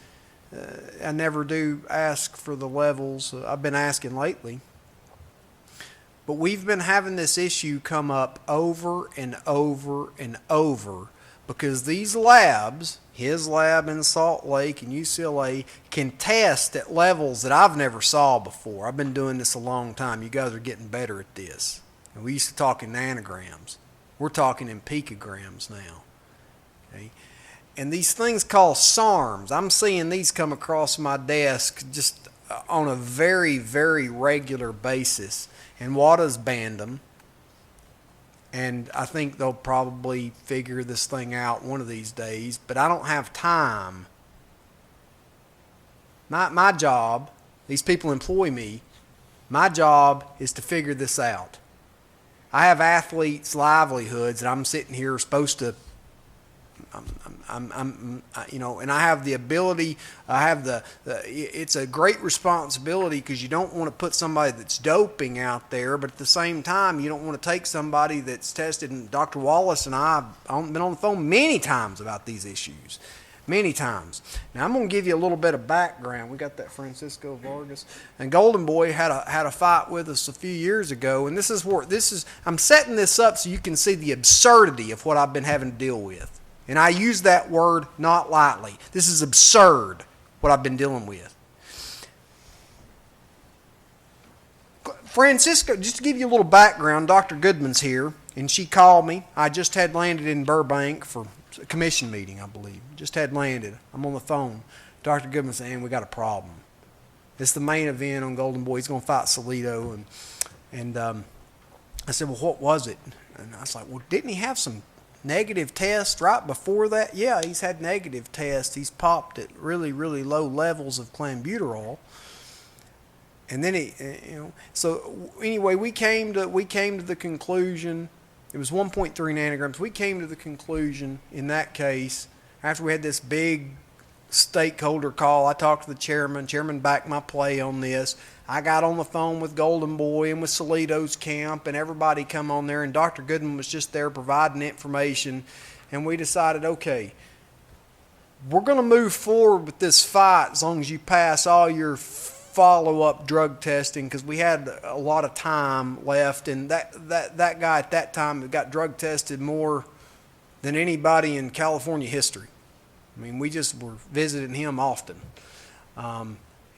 I never do ask for the levels. I've been asking lately. But we've been having this issue come up over and over and over because these labs, his lab in Salt Lake and UCLA, can test at levels that I've never saw before. I've been doing this a long time. You guys are getting better at this. And we used to talk in nanograms. We're talking in picograms now. Okay? And these things called SARMs, I'm seeing these come across my desk just on a very, very regular basis. And WADA's banned them. And I think they'll probably figure this thing out one of these days. But I don't have time. My job, these people employ me, my job is to figure this out. I have athletes' livelihoods, and I'm sitting here supposed to, and I have the ability, it's a great responsibility because you don't want to put somebody that's doping out there, but at the same time, you don't want to take somebody that's tested. And Dr. Wallace and I have been on the phone many times about these issues. Many times. Now I'm going to give you a little bit of background. We got that Francisco Vargas, and Golden Boy had a fight with us a few years ago, and I'm setting this up so you can see the absurdity of what I've been having to deal with. And I use that word not lightly. This is absurd what I've been dealing with. Francisco, just to give you a little background, Dr. Goodman's here, and she called me. I just had landed in Burbank for a commission meeting, I believe. Just had landed. I'm on the phone. Dr. Goodman saying, we got a problem. It's the main event on Golden Boy. He's going to fight Salido. And I said, well, what was it? And I was like, well, didn't he have some negative tests right before that? Yeah, he's had negative tests. He's popped at really, really low levels of clenbuterol. And then so anyway, we came to the conclusion. It was 1.3 nanograms. We came to the conclusion in that case, after we had this big stakeholder call, I talked to the chairman. Chairman backed my play on this. I got on the phone with Golden Boy and with Salido's camp, and everybody come on there, and Dr. Goodman was just there providing information. And we decided, okay, we're going to move forward with this fight as long as you pass all your follow-up drug testing, because we had a lot of time left, and that guy at that time got drug tested more than anybody in California history. I mean, we just were visiting him often.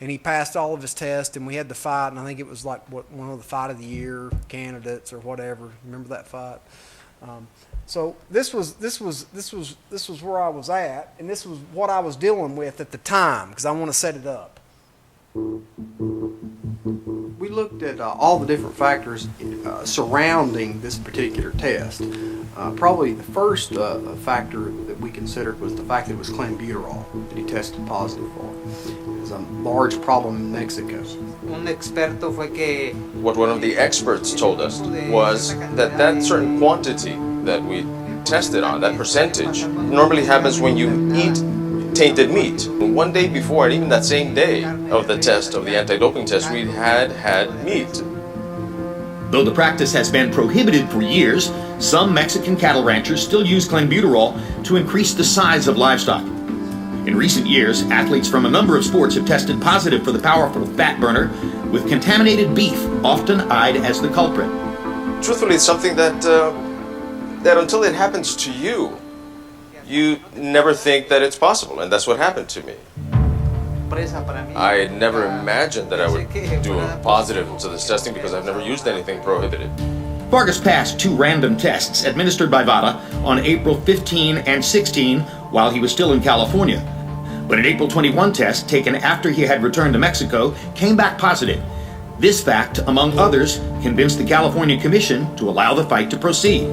And he passed all of his tests, and we had the fight, and I think it was like one of the fight of the year candidates or whatever. Remember that fight? So this was where I was at, and this was what I was dealing with at the time, because I want to set it up. We looked at all the different factors surrounding this particular test. Probably the first factor that we considered was the fact that it was clenbuterol that he tested positive for. It was a large problem in Mexico. What one of the experts told us was that certain quantity that we tested on, that percentage, normally happens when you eat tainted meat. One day before, and even that same day of the test, of the anti-doping test, we had meat. Though the practice has been prohibited for years, some Mexican cattle ranchers still use clenbuterol to increase the size of livestock. In recent years, athletes from a number of sports have tested positive for the powerful fat burner, with contaminated beef often eyed as the culprit. Truthfully, it's something that until it happens to you, you never think that it's possible, and that's what happened to me. I never imagined that I would do a positive to this testing because I've never used anything prohibited. Vargas passed 2 random tests administered by VADA on April 15 and 16 while he was still in California. But an April 21 test taken after he had returned to Mexico came back positive. This fact, among others, convinced the California Commission to allow the fight to proceed.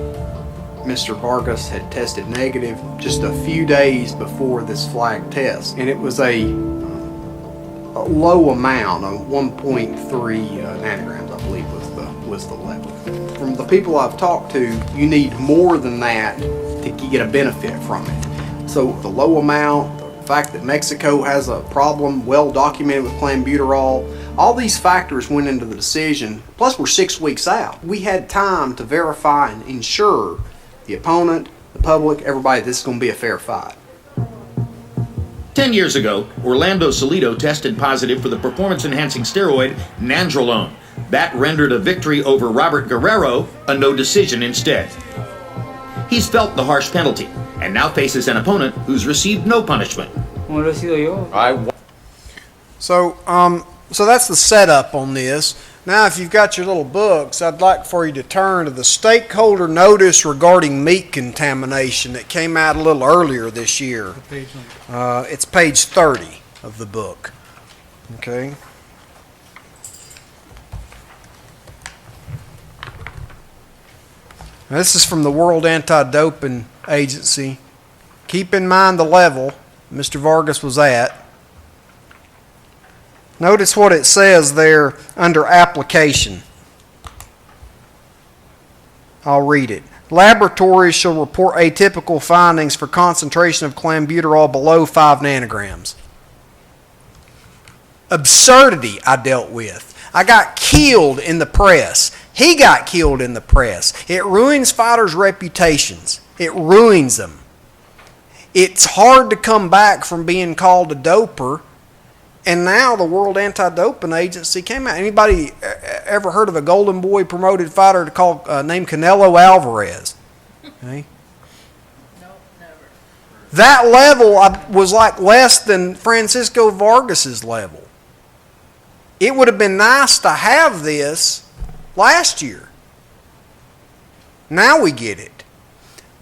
Mr. Vargas had tested negative just a few days before this flag test, and it was a low amount, of 1.3 nanograms, I believe, was the level. From the people I've talked to, you need more than that to get a benefit from it. So the low amount, the fact that Mexico has a problem well documented with clenbuterol, all these factors went into the decision. Plus we're 6 weeks out. We had time to verify and ensure the opponent, the public, everybody, this is going to be a fair fight. 10 years ago, Orlando Salido tested positive for the performance-enhancing steroid nandrolone. That rendered a victory over Robert Guerrero a no decision instead. He's felt the harsh penalty and now faces an opponent who's received no punishment. So that's the setup on this. Now, if you've got your little books, I'd like for you to turn to the stakeholder notice regarding meat contamination that came out a little earlier this year. What page number? It's page 30 of the book. Okay. Now, this is from the World Anti-Doping Agency. Keep in mind the level Mr. Vargas was at. Notice what it says there under application. I'll read it. Laboratories shall report atypical findings for concentration of clenbuterol below 5 nanograms. Absurdity I dealt with. I got killed in the press. He got killed in the press. It ruins fighters' reputations. It ruins them. It's hard to come back from being called a doper. And now the World Anti-Doping Agency came out. Anybody ever heard of a Golden Boy promoted fighter named Canelo Alvarez? Okay. Nope, never. That level was like less than Francisco Vargas's level. It would have been nice to have this last year. Now we get it.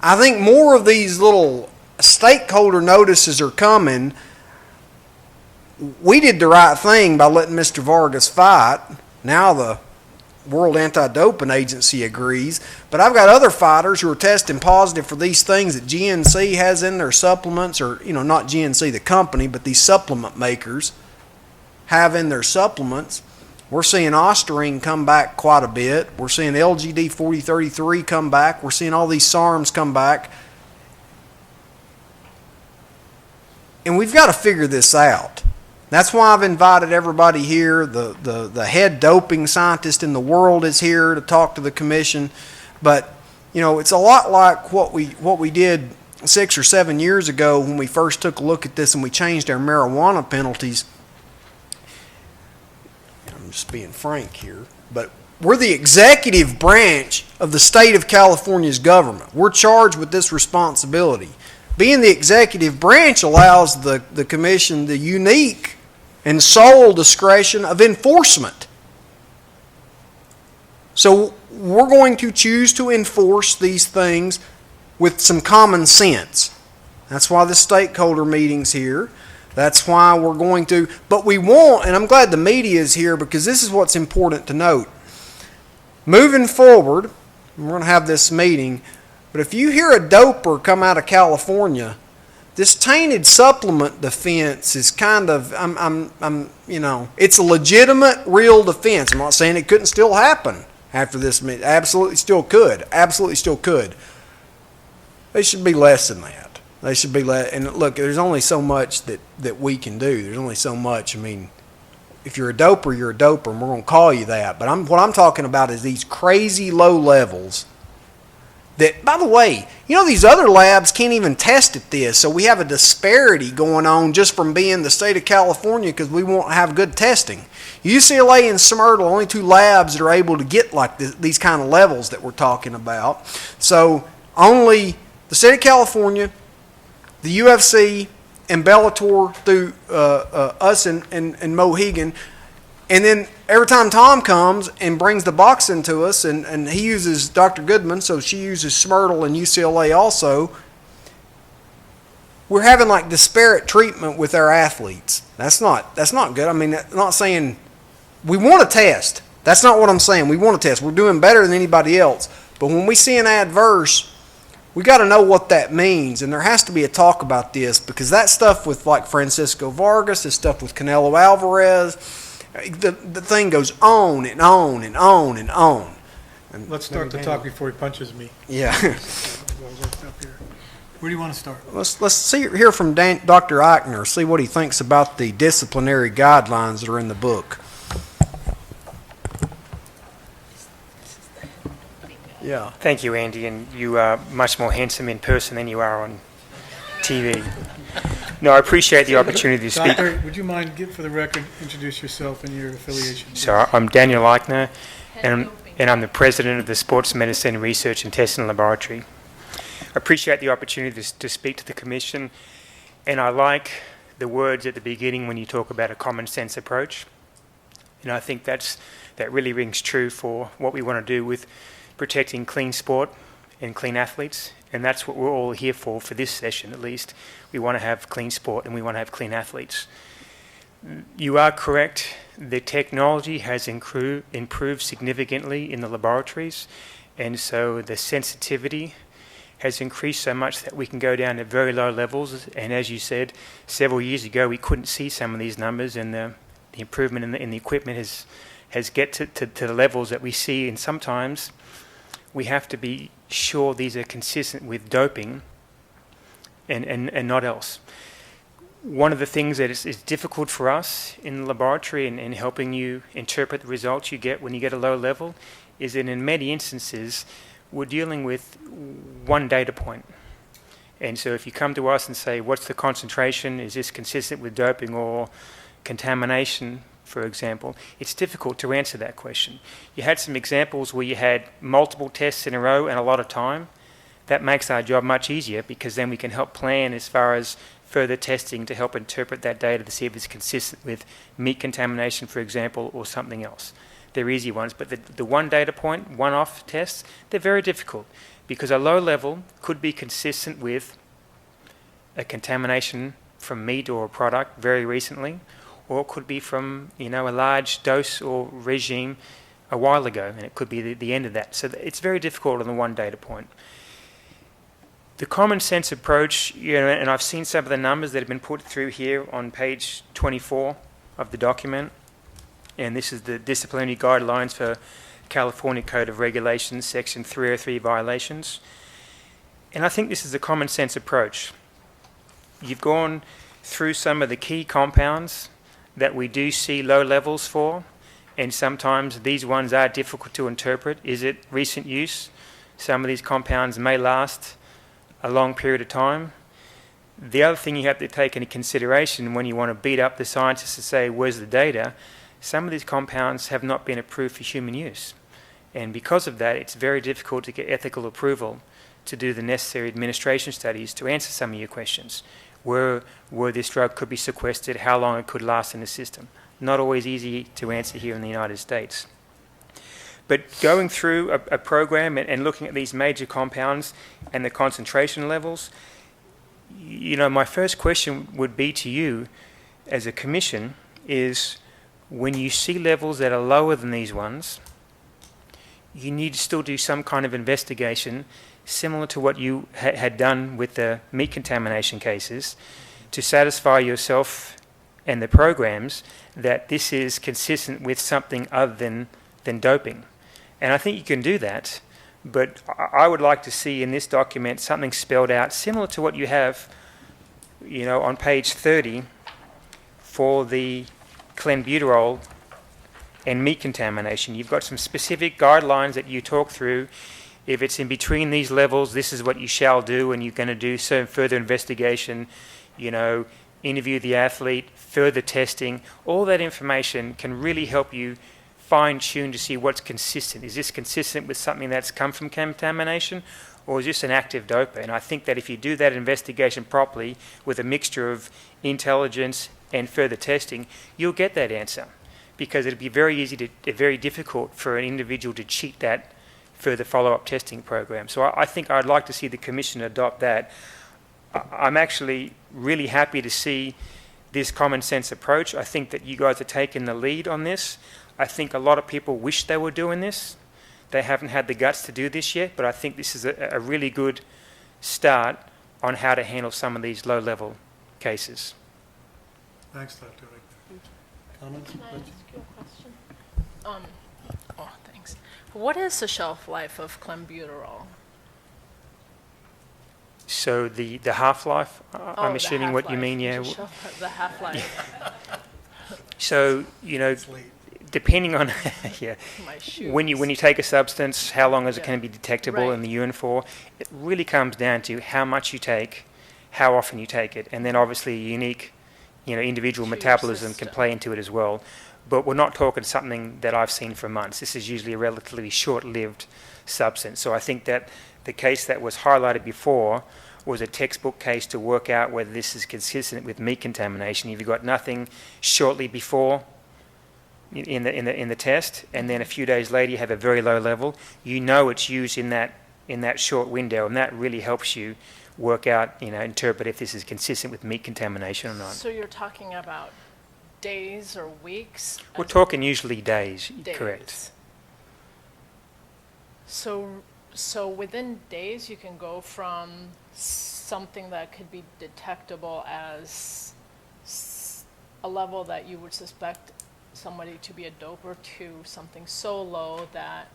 I think more of these little stakeholder notices are coming. We did the right thing by letting Mr. Vargas fight. Now the World Anti-Doping Agency agrees. But I've got other fighters who are testing positive for these things that GNC has in their supplements, or, not GNC the company, but these supplement makers have in their supplements. We're seeing Ostarine come back quite a bit. We're seeing LGD 4033 come back. We're seeing all these SARMs come back. And we've got to figure this out. That's why I've invited everybody here. The head doping scientist in the world is here to talk to the commission. But, it's a lot like what we did 6 or 7 years ago when we first took a look at this and we changed our marijuana penalties. I'm just being frank here. But we're the executive branch of the state of California's government. We're charged with this responsibility. Being the executive branch allows the commission the unique and sole discretion of enforcement. So we're going to choose to enforce these things with some common sense. That's why the stakeholder meeting's here. That's why we're going to, but we want, and I'm glad the media is here because this is what's important to note. Moving forward, we're going to have this meeting, but if you hear a doper come out of California, this tainted supplement defense is kind of, it's a legitimate, real defense. I'm not saying it couldn't still happen after this meeting. Absolutely still could. Absolutely still could. They should be less than that. They should be less. And look, there's only so much that we can do. There's only so much. If you're a doper, you're a doper, and we're going to call you that. But what I'm talking about is these crazy low levels that, by the way, these other labs can't even test at this. So we have a disparity going on just from being the state of California because we won't have good testing. UCLA and Smyrtle are only 2 labs that are able to get like these kind of levels that we're talking about. So only the state of California, the UFC, and Bellator through us and Mohegan. And then every time Tom comes and brings the boxing to us, and he uses Dr. Goodman, so she uses Smyrtle and UCLA also, we're having like disparate treatment with our athletes. That's not good. I'm not saying we want to test. That's not what I'm saying. We want to test. We're doing better than anybody else. But when we see an adverse, we got to know what that means, and there has to be a talk about this because that stuff with like Francisco Vargas, this stuff with Canelo Alvarez, The thing goes on and on and on and on. And Let's start the talk before he punches me. Yeah. Where do you want to start? Let's hear from Dr. Eichner, see what he thinks about the disciplinary guidelines that are in the book. Yeah. Thank you, Andy, and you are much more handsome in person than you are on TV. No, I appreciate the opportunity to speak. Doctor, would you mind, for the record, introduce yourself and your affiliation? So I'm Daniel Eichner, and I'm the president of the Sports Medicine Research and Testing Laboratory. I appreciate the opportunity to speak to the Commission, and I like the words at the beginning when you talk about a common sense approach. And I think that really rings true for what we want to do with protecting clean sport and clean athletes, and that's what we're all here for this session at least. We want to have clean sport and we want to have clean athletes. You are correct, the technology has improved significantly in the laboratories, and so the sensitivity has increased so much that we can go down to very low levels, and as you said, several years ago we couldn't see some of these numbers, and the improvement in the equipment has get to the levels that we see, and sometimes we have to be sure these are consistent with doping and not else. One of the things that is difficult for us in the laboratory and helping you interpret the results you get when you get a low level is that in many instances we're dealing with one data point. And so if you come to us and say, what's the concentration? Is this consistent with doping or contamination, for example? It's difficult to answer that question. You had some examples where you had multiple tests in a row and a lot of time. That makes our job much easier because then we can help plan as far as further testing to help interpret that data to see if it's consistent with meat contamination, for example, or something else. They're easy ones, but the one data point, one-off tests, they're very difficult because a low level could be consistent with a contamination from meat or a product very recently, or it could be from a large dose or regime a while ago, and it could be the end of that. So it's very difficult on the one data point. The common sense approach, and I've seen some of the numbers that have been put through here on page 24 of the document, and this is the disciplinary guidelines for California Code of Regulations, Section 303 violations. And I think this is a common sense approach. You've gone through some of the key compounds that we do see low levels for, and sometimes these ones are difficult to interpret. Is it recent use? Some of these compounds may last a long period of time. The other thing you have to take into consideration when you want to beat up the scientists to say, where's the data? Some of these compounds have not been approved for human use. And because of that, it's very difficult to get ethical approval to do the necessary administration studies to answer some of your questions. Where this drug could be sequestered, how long it could last in the system. Not always easy to answer here in the United States. But going through a program and looking at these major compounds and the concentration levels, my first question would be to you as a commission is, when you see levels that are lower than these ones, you need to still do some kind of investigation similar to what you had done with the meat contamination cases to satisfy yourself and the programs that this is consistent with something other than doping. And I think you can do that, but I would like to see in this document something spelled out similar to what you have on page 30 for the clenbuterol and meat contamination. You've got some specific guidelines that you talk through. If it's in between these levels, this is what you shall do, and you're going to do some further investigation, interview the athlete, further testing. All that information can really help you fine-tune to see what's consistent. Is this consistent with something that's come from contamination, or is this an active doper? And I think that if you do that investigation properly with a mixture of intelligence and further testing, you'll get that answer, because it'd be very difficult for an individual to cheat that further follow-up testing program. So I think I'd like to see the Commission adopt that. I'm actually really happy to see this common sense approach. I think that you guys are taking the lead on this. I think a lot of people wish they were doing this. They haven't had the guts to do this yet, but I think this is a really good start on how to handle some of these low-level cases. Thanks, Dr. Comments? Can I Questions? ask you a question? Thanks. What is the shelf life of clenbuterol? So the half-life, I'm the assuming what you half-life. mean, yeah. The half-life. So, depending on, yeah, My shoes. when you take a substance, how long is it Yeah. going to be detectable Right. in the urine for? It really comes down to how much you take, how often you take it, and then obviously unique, individual To your metabolism can system. play into it as well. But we're not talking something that I've seen for months. This is usually a relatively short-lived substance. So I think that the case that was highlighted before was a textbook case to work out whether this is consistent with meat contamination. If you've got nothing shortly before in the test, and then a few days later you have a very low level, you know it's used in that short window, and that really helps you work out, interpret if this is consistent with meat contamination or not. So you're talking about days or weeks? We're talking usually days, correct. Days. So within days, you can go from something that could be detectable as a level that you would suspect somebody to be a doper to something so low that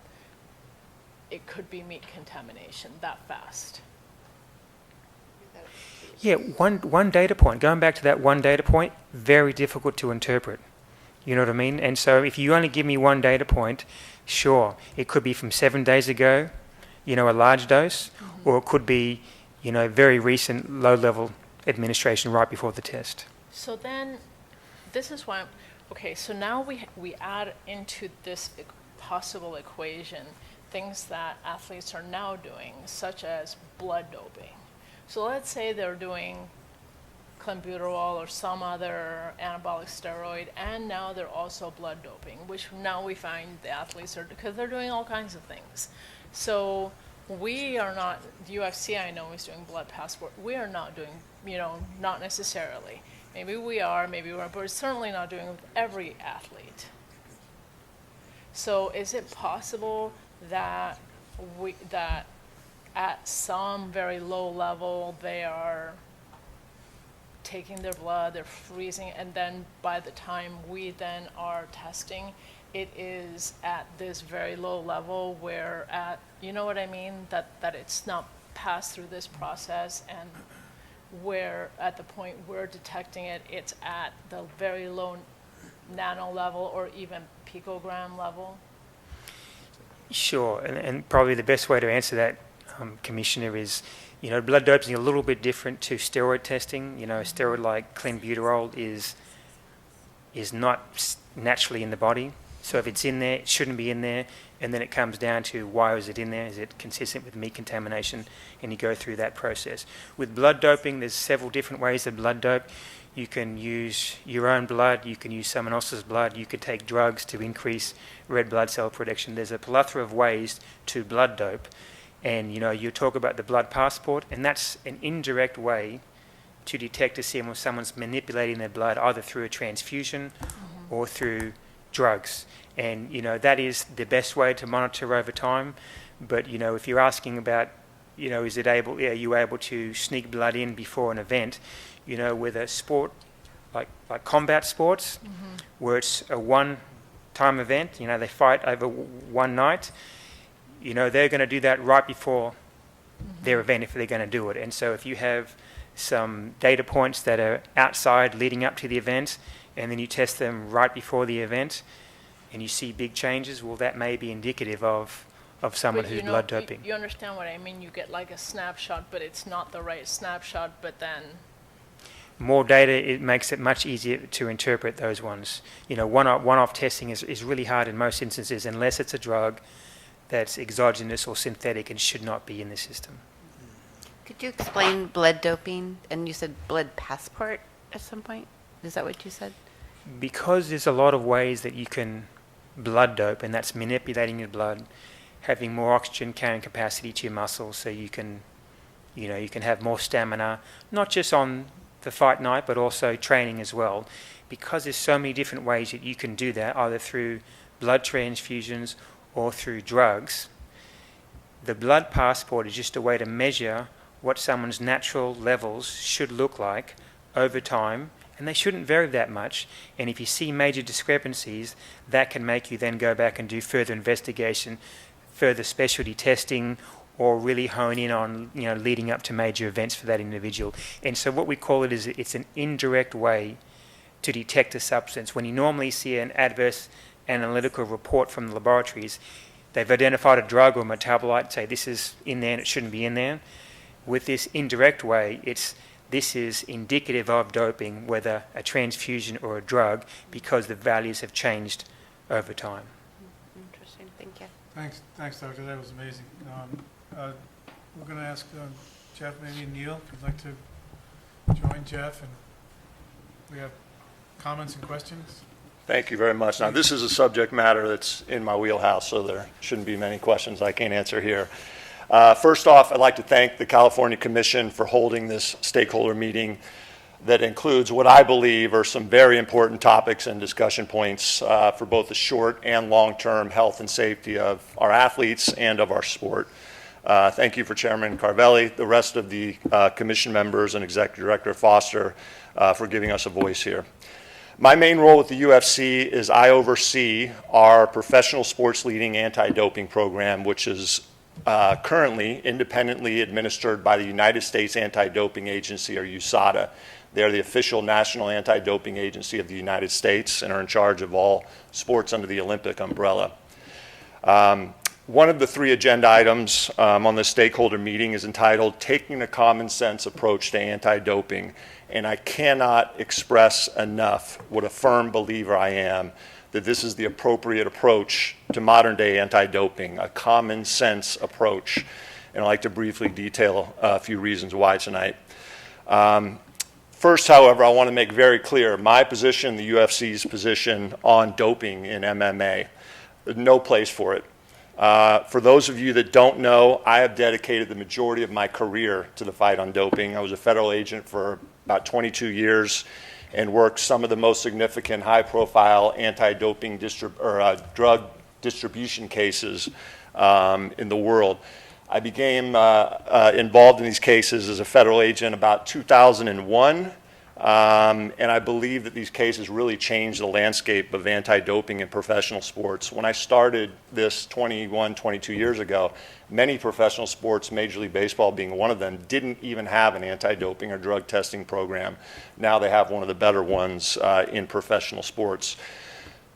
it could be meat contamination that fast. Yeah, one data point, going back to that one data point, very difficult to interpret. You know what I mean? And so if you only give me one data point, sure, it could be from 7 days ago, a large dose, or it could be, very recent low-level administration right before the test. So then, this is why, okay, so now we add into this possible equation things that athletes are now doing, such as blood doping. So let's say they're doing clenbuterol or some other anabolic steroid, and now they're also blood doping, which now we find the athletes are, because they're doing all kinds of things. So we are not, the UFC I know is doing blood passport. We are not doing, not necessarily. Maybe we are, maybe we aren't, but we're certainly not doing it with every athlete. So is it possible that that at some very low level they are taking their blood, they're freezing, and then by the time we then are testing, it is at this very low level where you know what I mean? That it's not passed through this process, and where at the point we're detecting it, it's at the very low nano level or even picogram level? Sure, and probably the best way to answer that, Commissioner, is, blood doping is a little bit different to steroid testing. A steroid like clenbuterol is not naturally in the body. So if it's in there, it shouldn't be in there, and then it comes down to why is it in there? Is it consistent with meat contamination? And you go through that process. With blood doping, there's several different ways to blood dope. You can use your own blood, you can use someone else's blood, you could take drugs to increase red blood cell production. There's a plethora of ways to blood dope. And you talk about the blood passport, and that's an indirect way to detect to see if someone's manipulating their blood either through a transfusion or through drugs. And that is the best way to monitor over time. But if you're asking about are you able to sneak blood in before an event, with a sport like combat sports, where it's a one-time event, they fight over one night, they're going to do that right before their event if they're going to do it. And so if you have some data points that are outside leading up to the event, and then you test them right before the event, and you see big changes, well, that may be indicative of someone But who's blood doping. You understand what I mean? You get like a snapshot, but it's not the right snapshot, but then... More data, it makes it much easier to interpret those ones. One-off testing is really hard in most instances, unless it's a drug that's exogenous or synthetic and should not be in the system. Could you explain blood doping? And you said blood passport at some point? Is that what you said? Because there's a lot of ways that you can blood dope, and that's manipulating your blood, having more oxygen carrying capacity to your muscles, so you can have more stamina, not just on the fight night, but also training as well. Because there's so many different ways that you can do that, either through blood transfusions or through drugs. The blood passport is just a way to measure what someone's natural levels should look like over time And they shouldn't vary that much. And if you see major discrepancies, that can make you then go back and do further investigation, further specialty testing, or really hone in on, leading up to major events for that individual. And so what we call it is it's an indirect way to detect a substance. When you normally see an adverse analytical report from the laboratories, they've identified a drug or metabolite, say this is in there and it shouldn't be in there. With this indirect way, this is indicative of doping, whether a transfusion or a drug, because the values have changed over time. Interesting, thank you. Thanks, Doctor. That was amazing. We're going to ask Jeff, maybe Neil, if you'd like to join Jeff, and we have comments and questions. Thank you very much. Now, this is a subject matter that's in my wheelhouse, so there shouldn't be many questions I can't answer here. First off, I'd like to thank the California Commission for holding this stakeholder meeting that includes what I believe are some very important topics and discussion points for both the short and long-term health and safety of our athletes and of our sport. Thank you for Chairman Carvelli, the rest of the commission members, and Executive Director Foster for giving us a voice here. My main role with the UFC is I oversee our professional sports leading anti-doping program, which is currently independently administered by the United States Anti-Doping Agency, or USADA. They're the official national anti-doping agency of the United States and are in charge of all sports under the Olympic umbrella. One of the 3 agenda items on this stakeholder meeting is entitled Taking a Common Sense Approach to Anti-Doping, and I cannot express enough what a firm believer I am that this is the appropriate approach to modern day anti-doping, a common sense approach. And I'd like to briefly detail a few reasons why tonight. First, however, I want to make very clear my position, the UFC's position on doping in MMA. There's no place for it. For those of you that don't know, I have dedicated the majority of my career to the fight on doping. I was a federal agent for about 22 years and worked some of the most significant high-profile anti-doping drug distribution cases in the world. I became involved in these cases as a federal agent about 2001, and I believe that these cases really changed the landscape of anti-doping in professional sports. When I started this 21, 22 years ago, many professional sports, Major League Baseball being one of them, didn't even have an anti-doping or drug testing program. Now they have one of the better ones in professional sports.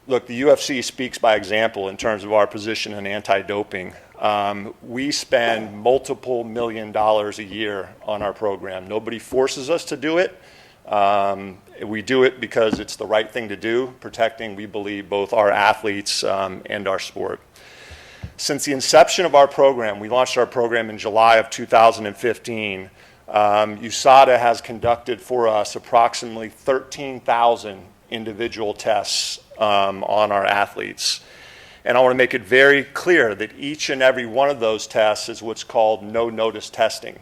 Look, the UFC speaks by example in terms of our position in anti-doping. We spend multiple $1 million a year on our program. Nobody forces us to do it. We do it because it's the right thing to do, protecting, we believe, both our athletes and our sport. Since the inception of our program, we launched our program in July of 2015, USADA has conducted for us approximately 13,000 individual tests on our athletes. And I want to make it very clear that each and every one of those tests is what's called no-notice testing.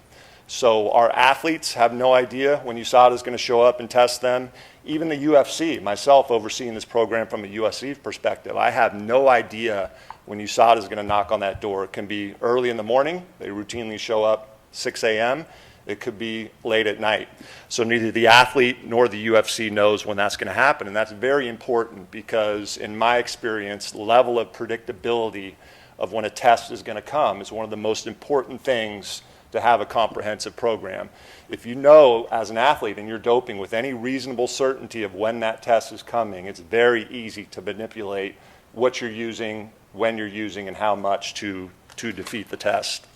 So our athletes have no idea when USADA is going to show up and test them. Even the UFC, myself overseeing this program from a UFC perspective, I have no idea when USADA is going to knock on that door. It can be early in the morning. They routinely show up 6 a.m. It could be late at night. So neither the athlete nor the UFC knows when that's going to happen. And that's very important because, in my experience, the level of predictability of when a test is going to come is one of the most important things to have a comprehensive program. If you know as an athlete and you're doping with any reasonable certainty of when that test is coming, it's very easy to manipulate what you're using, when you're using, and how much to defeat the test.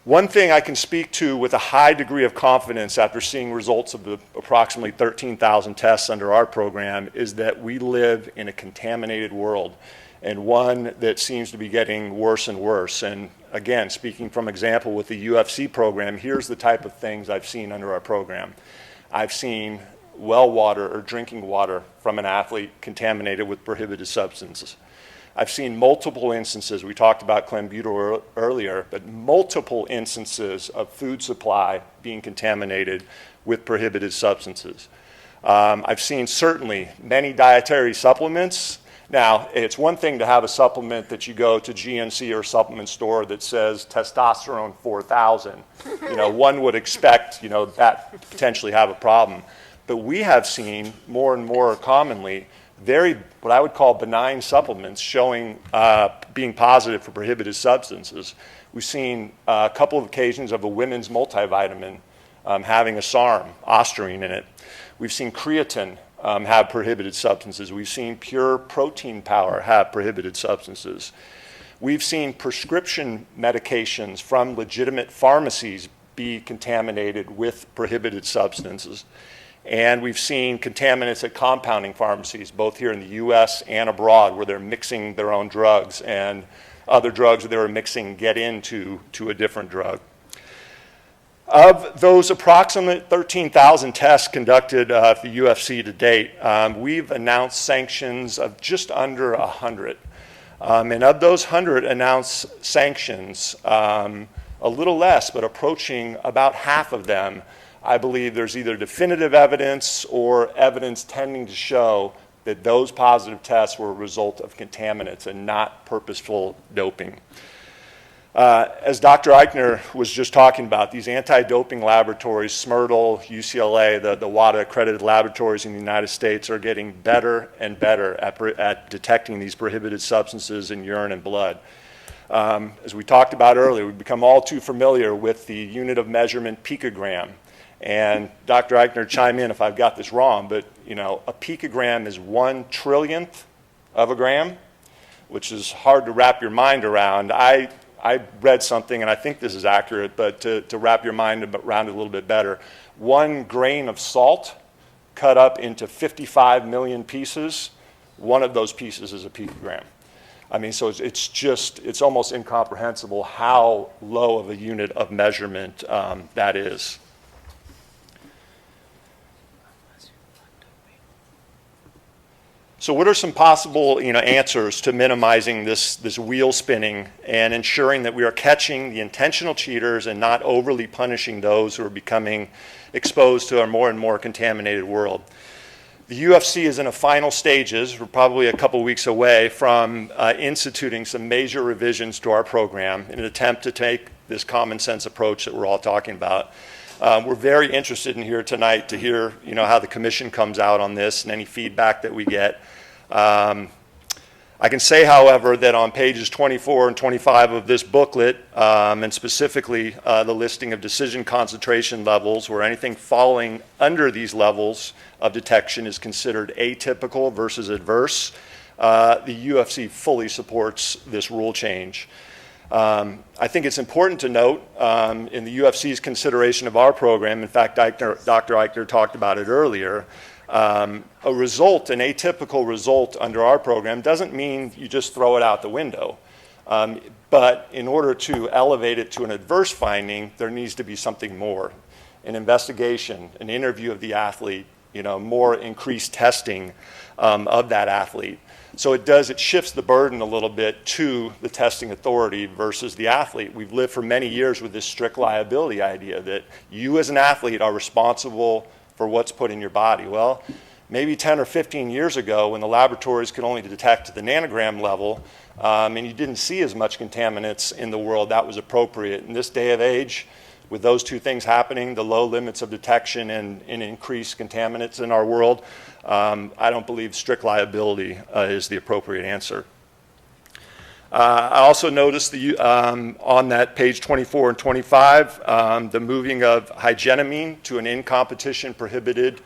One thing I can speak to with a high degree of confidence after seeing results of the approximately 13,000 tests under our program is that we live in a contaminated world, and one that seems to be getting worse and worse. And again, speaking from example with the UFC program, here's the type of things I've seen under our program. I've seen well water or drinking water from an athlete contaminated with prohibited substances. I've seen multiple instances, we talked about clenbuterol earlier, but multiple instances of food supply being contaminated with prohibited substances. I've seen certainly many dietary supplements. Now, it's one thing to have a supplement that you go to GNC or a supplement store that says testosterone 4,000. One would expect, that to potentially have a problem. But we have seen more and more commonly what I would call benign supplements showing being positive for prohibited substances. We've seen a couple of occasions of a women's multivitamin having a SARM, ostarine, in it. We've seen creatine have prohibited substances. We've seen pure protein powder have prohibited substances. We've seen prescription medications from legitimate pharmacies be contaminated with prohibited substances. And we've seen contaminants at compounding pharmacies, both here in the US and abroad, where they're mixing their own drugs, and other drugs that they were mixing get into a different drug. Of those approximate 13,000 tests conducted at the UFC to date, we've announced sanctions of just under 100. And of those 100 announced sanctions, a little less, but approaching about half of them, I believe there's either definitive evidence or evidence tending to show that those positive tests were a result of contaminants and not purposeful doping. As Dr. Eichner was just talking about, these anti-doping laboratories, SMERTL, UCLA, the WADA accredited laboratories in the United States, are getting better and better at detecting these prohibited substances in urine and blood. As we talked about earlier, we've become all too familiar with the unit of measurement picogram. And Dr. Eichner, chime in if I've got this wrong, but a picogram is 1/1,000,000th of a gram, which is hard to wrap your mind around. I read something, and I think this is accurate, but to wrap your mind around it a little bit better, 1 grain of salt cut up into 55 million pieces, one of those pieces is a picogram. I mean, so it's almost incomprehensible how low of a unit of measurement that is. So what are some possible answers to minimizing this wheel spinning and ensuring that we are catching the intentional cheaters and not overly punishing those who are becoming exposed to a more and more contaminated world? The UFC is in the final stages. We're probably a couple weeks away from instituting some major revisions to our program in an attempt to take this common sense approach that we're all talking about. We're very interested in here tonight to hear how the commission comes out on this and any feedback that we get. I can say, however, that on pages 24 and 25 of this booklet, and specifically the listing of decision concentration levels, where anything falling under these levels of detection is considered atypical versus adverse, the UFC fully supports this rule change. I think it's important to note in the UFC's consideration of our program, in fact, Dr. Eichner talked about it earlier, an atypical result under our program doesn't mean you just throw it out the window. But in order to elevate it to an adverse finding, there needs to be something more. An investigation, an interview of the athlete, more increased testing of that athlete. So it shifts the burden a little bit to the testing authority versus the athlete. We've lived for many years with this strict liability idea that you as an athlete are responsible for what's put in your body. Well, maybe 10 or 15 years ago when the laboratories could only detect the nanogram level and you didn't see as much contaminants in the world, that was appropriate. In this day of age, with those two things happening, the low limits of detection and increased contaminants in our world, I don't believe strict liability is the appropriate answer. I also noticed on that page 24 and 25, the moving of hygenamine to an in-competition prohibited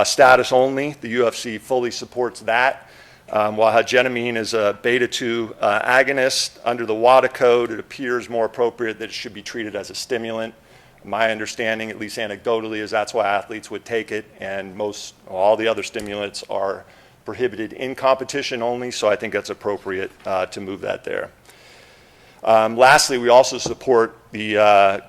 status only. The UFC fully supports that. While hygenamine is a beta-2 agonist, under the WADA code, it appears more appropriate that it should be treated as a stimulant. My understanding, at least anecdotally, is that's why athletes would take it, and all the other stimulants are prohibited in competition only, so I think that's appropriate to move that there. Lastly, we also support the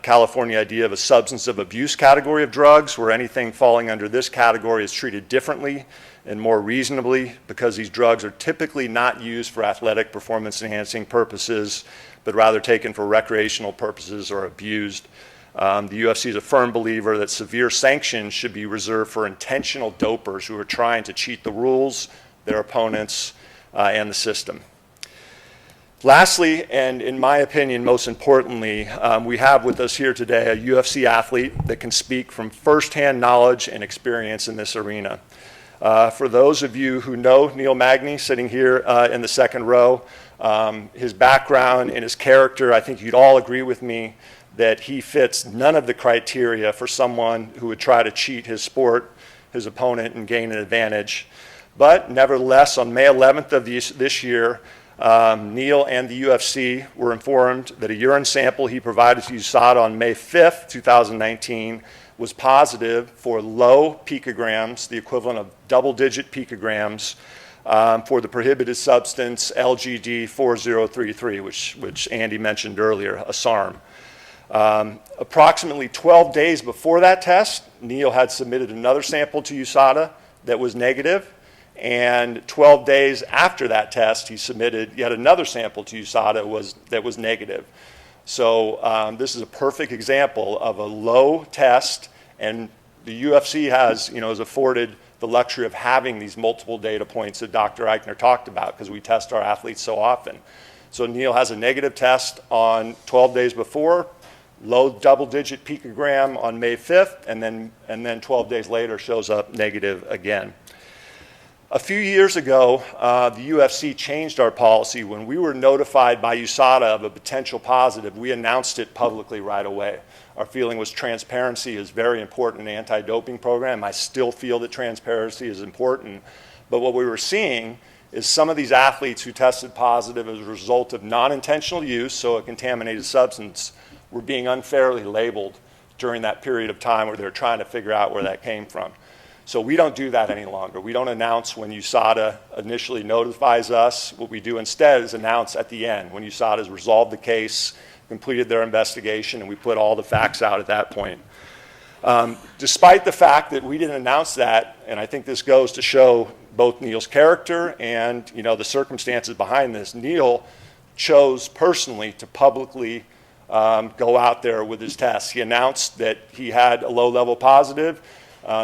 California idea of a substance of abuse category of drugs, where anything falling under this category is treated differently and more reasonably, because these drugs are typically not used for athletic performance enhancing purposes, but rather taken for recreational purposes or abused. The UFC is a firm believer that severe sanctions should be reserved for intentional dopers who are trying to cheat the rules, their opponents, and the system. Lastly, and in my opinion, most importantly, we have with us here today a UFC athlete that can speak from firsthand knowledge and experience in this arena. For those of you who know Neil Magny, sitting here in the second row, his background and his character, I think you'd all agree with me that he fits none of the criteria for someone who would try to cheat his sport, his opponent, and gain an advantage. But nevertheless, on May 11th of this year, Neil and the UFC were informed that a urine sample he provided to USADA on May 5th, 2019, was positive for low picograms, the equivalent of double-digit picograms, for the prohibited substance LGD 4033, which Andy mentioned earlier, a SARM. Approximately 12 days before that test, Neil had submitted another sample to USADA that was negative, and 12 days after that test, he submitted yet another sample to USADA that was negative. So this is a perfect example of a low test, and the UFC is afforded the luxury of having these multiple data points that Dr. Eichner talked about because we test our athletes so often. So Neil has a negative test on 12 days before, low double-digit picogram on May 5th, and then 12 days later shows up negative again. A few years ago, the UFC changed our policy. When we were notified by USADA of a potential positive, we announced it publicly right away. Our feeling was transparency is very important in an anti-doping program. I still feel that transparency is important. But what we were seeing is some of these athletes who tested positive as a result of non-intentional use, so a contaminated substance, were being unfairly labeled during that period of time where they're trying to figure out where that came from. So we don't do that any longer. We don't announce when USADA initially notifies us. What we do instead is announce at the end when USADA has resolved the case, completed their investigation, and we put all the facts out at that point. Despite the fact that we didn't announce that, and I think this goes to show both Neil's character and the circumstances behind this, Neil chose personally to publicly go out there with his tests. He announced that he had a low-level positive.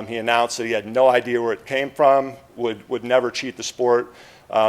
He announced that he had no idea where it came from, would never cheat the sport.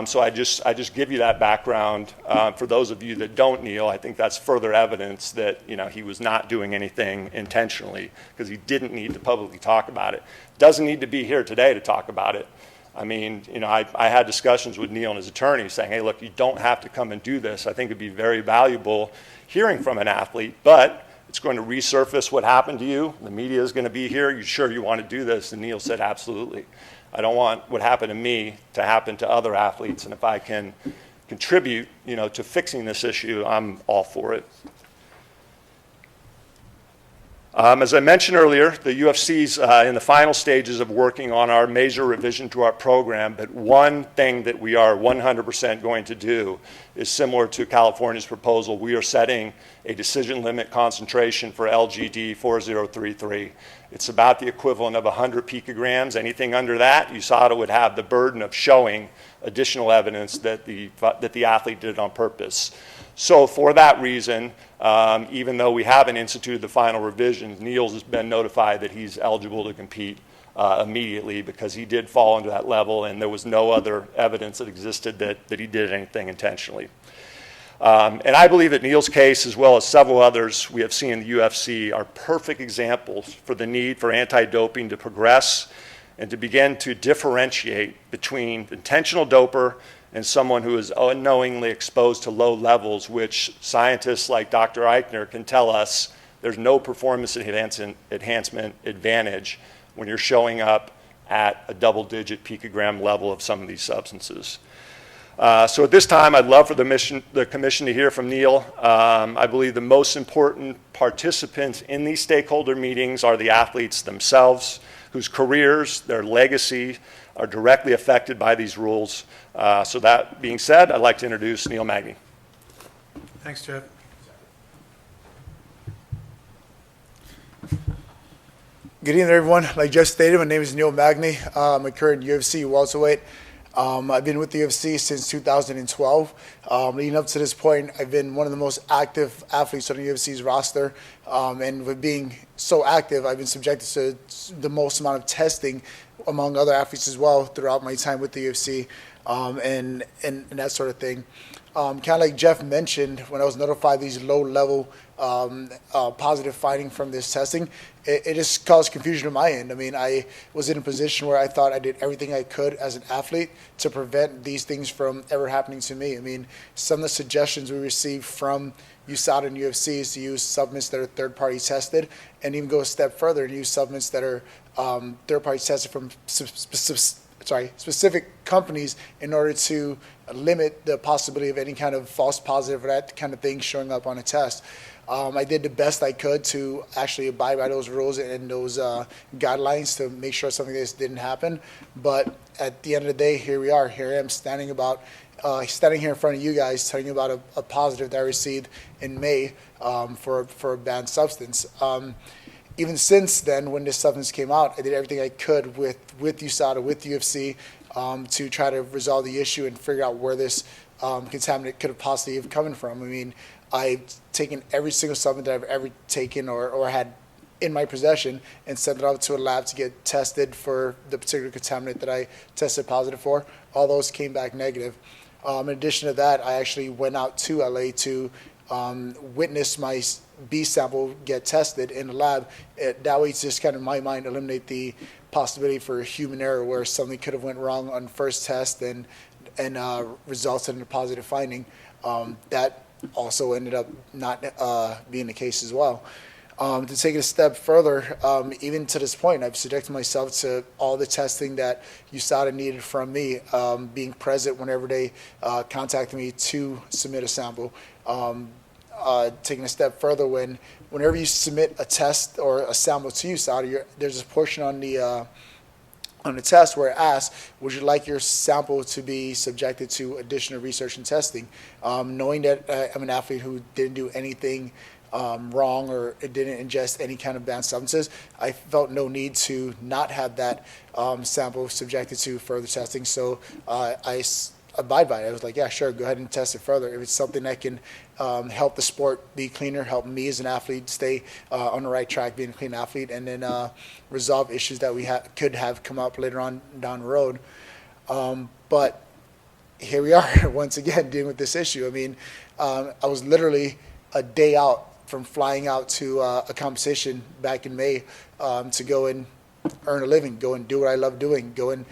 So I just give you that background. For those of you that don't Neil, I think that's further evidence that he was not doing anything intentionally because he didn't need to publicly talk about it. Doesn't need to be here today to talk about it. I mean, I had discussions with Neil and his attorney saying, hey, look, you don't have to come and do this. I think it'd be very valuable hearing from an athlete, but it's going to resurface what happened to you. The media is going to be here. You sure you want to do this? And Neil said, absolutely. I don't want what happened to me to happen to other athletes. And if I can contribute, to fixing this issue, I'm all for it. As I mentioned earlier, the UFC's in the final stages of working on our major revision to our program, but one thing that we are 100% going to do is similar to California's proposal. We are setting a decision limit concentration for LGD 4033. It's about the equivalent of 100 picograms. Anything under that, USADA would have the burden of showing additional evidence that the athlete did it on purpose. So for that reason, even though we haven't instituted the final revision, Neil's has been notified that he's eligible to compete immediately because he did fall into that level and there was no other evidence that existed that he did anything intentionally. And I believe that Neil's case, as well as several others we have seen in the UFC, are perfect examples for the need for anti-doping to progress and to begin to differentiate between intentional doper and someone who is unknowingly exposed to low levels, which scientists like Dr. Eichner can tell us there's no performance enhancement advantage when you're showing up at a double-digit picogram level of some of these substances. So at this time, I'd love for the commission to hear from Neil. I believe the most important participants in these stakeholder meetings are the athletes themselves, whose careers, their legacy, are directly affected by these rules. So that being said, I'd like to introduce Neil Magny. Thanks, Jeff. Good evening, everyone. Like Jeff stated, my name is Neil Magny. I'm a current UFC welterweight. I've been with the UFC since 2012. Leading up to this point, I've been one of the most active athletes on the UFC's roster. And with being so active, I've been subjected to the most amount of testing among other athletes as well throughout my time with the UFC. and that sort of thing. Kind of like Jeff mentioned, when I was notified these low-level positive finding from this testing, it just caused confusion on my end. I mean, I was in a position where I thought I did everything I could as an athlete to prevent these things from ever happening to me. I mean, some of the suggestions we received from USADA and UFC is to use supplements that are third-party tested, and even go a step further and use supplements that are third-party tested from specific companies in order to limit the possibility of any kind of false positive or that kind of thing showing up on a test. I did the best I could to actually abide by those rules and those guidelines to make sure something like this didn't happen. But at the end of the day, here we are. Here I am standing here in front of you guys telling you about a positive that I received in May for a banned substance. Even since then, when this substance came out, I did everything I could with USADA, with UFC, to try to resolve the issue and figure out where this contaminant could have possibly have come from. I mean, I've taken every single supplement that I've ever taken or had in my possession and sent it out to a lab to get tested for the particular contaminant that I tested positive for. All those came back negative. In addition to that, I actually went out to LA to witness my B sample get tested in the lab. That way, it's just kind of in my mind eliminate the possibility for human error where something could have went wrong on the first test and resulted in a positive finding. That also ended up not being the case as well. To take it a step further, even to this point, I've subjected myself to all the testing that USADA needed from me, being present whenever they contacted me to submit a sample. Taking a step further, whenever you submit a test or a sample to USADA, there's a portion on the test where it asks, would you like your sample to be subjected to additional research and testing? Knowing that I'm an athlete who didn't do anything wrong or didn't ingest any kind of banned substances, I felt no need to not have that sample subjected to further testing. So I abide by it. I was like, yeah, sure, go ahead and test it further. If it's something that can help the sport be cleaner, help me as an athlete stay on the right track, being a clean athlete, and then resolve issues that we could have come up later on down the road. But here we are once again dealing with this issue. I mean, I was literally a day out from flying out to a competition back in May to go and earn a living, go and do what I love doing, go and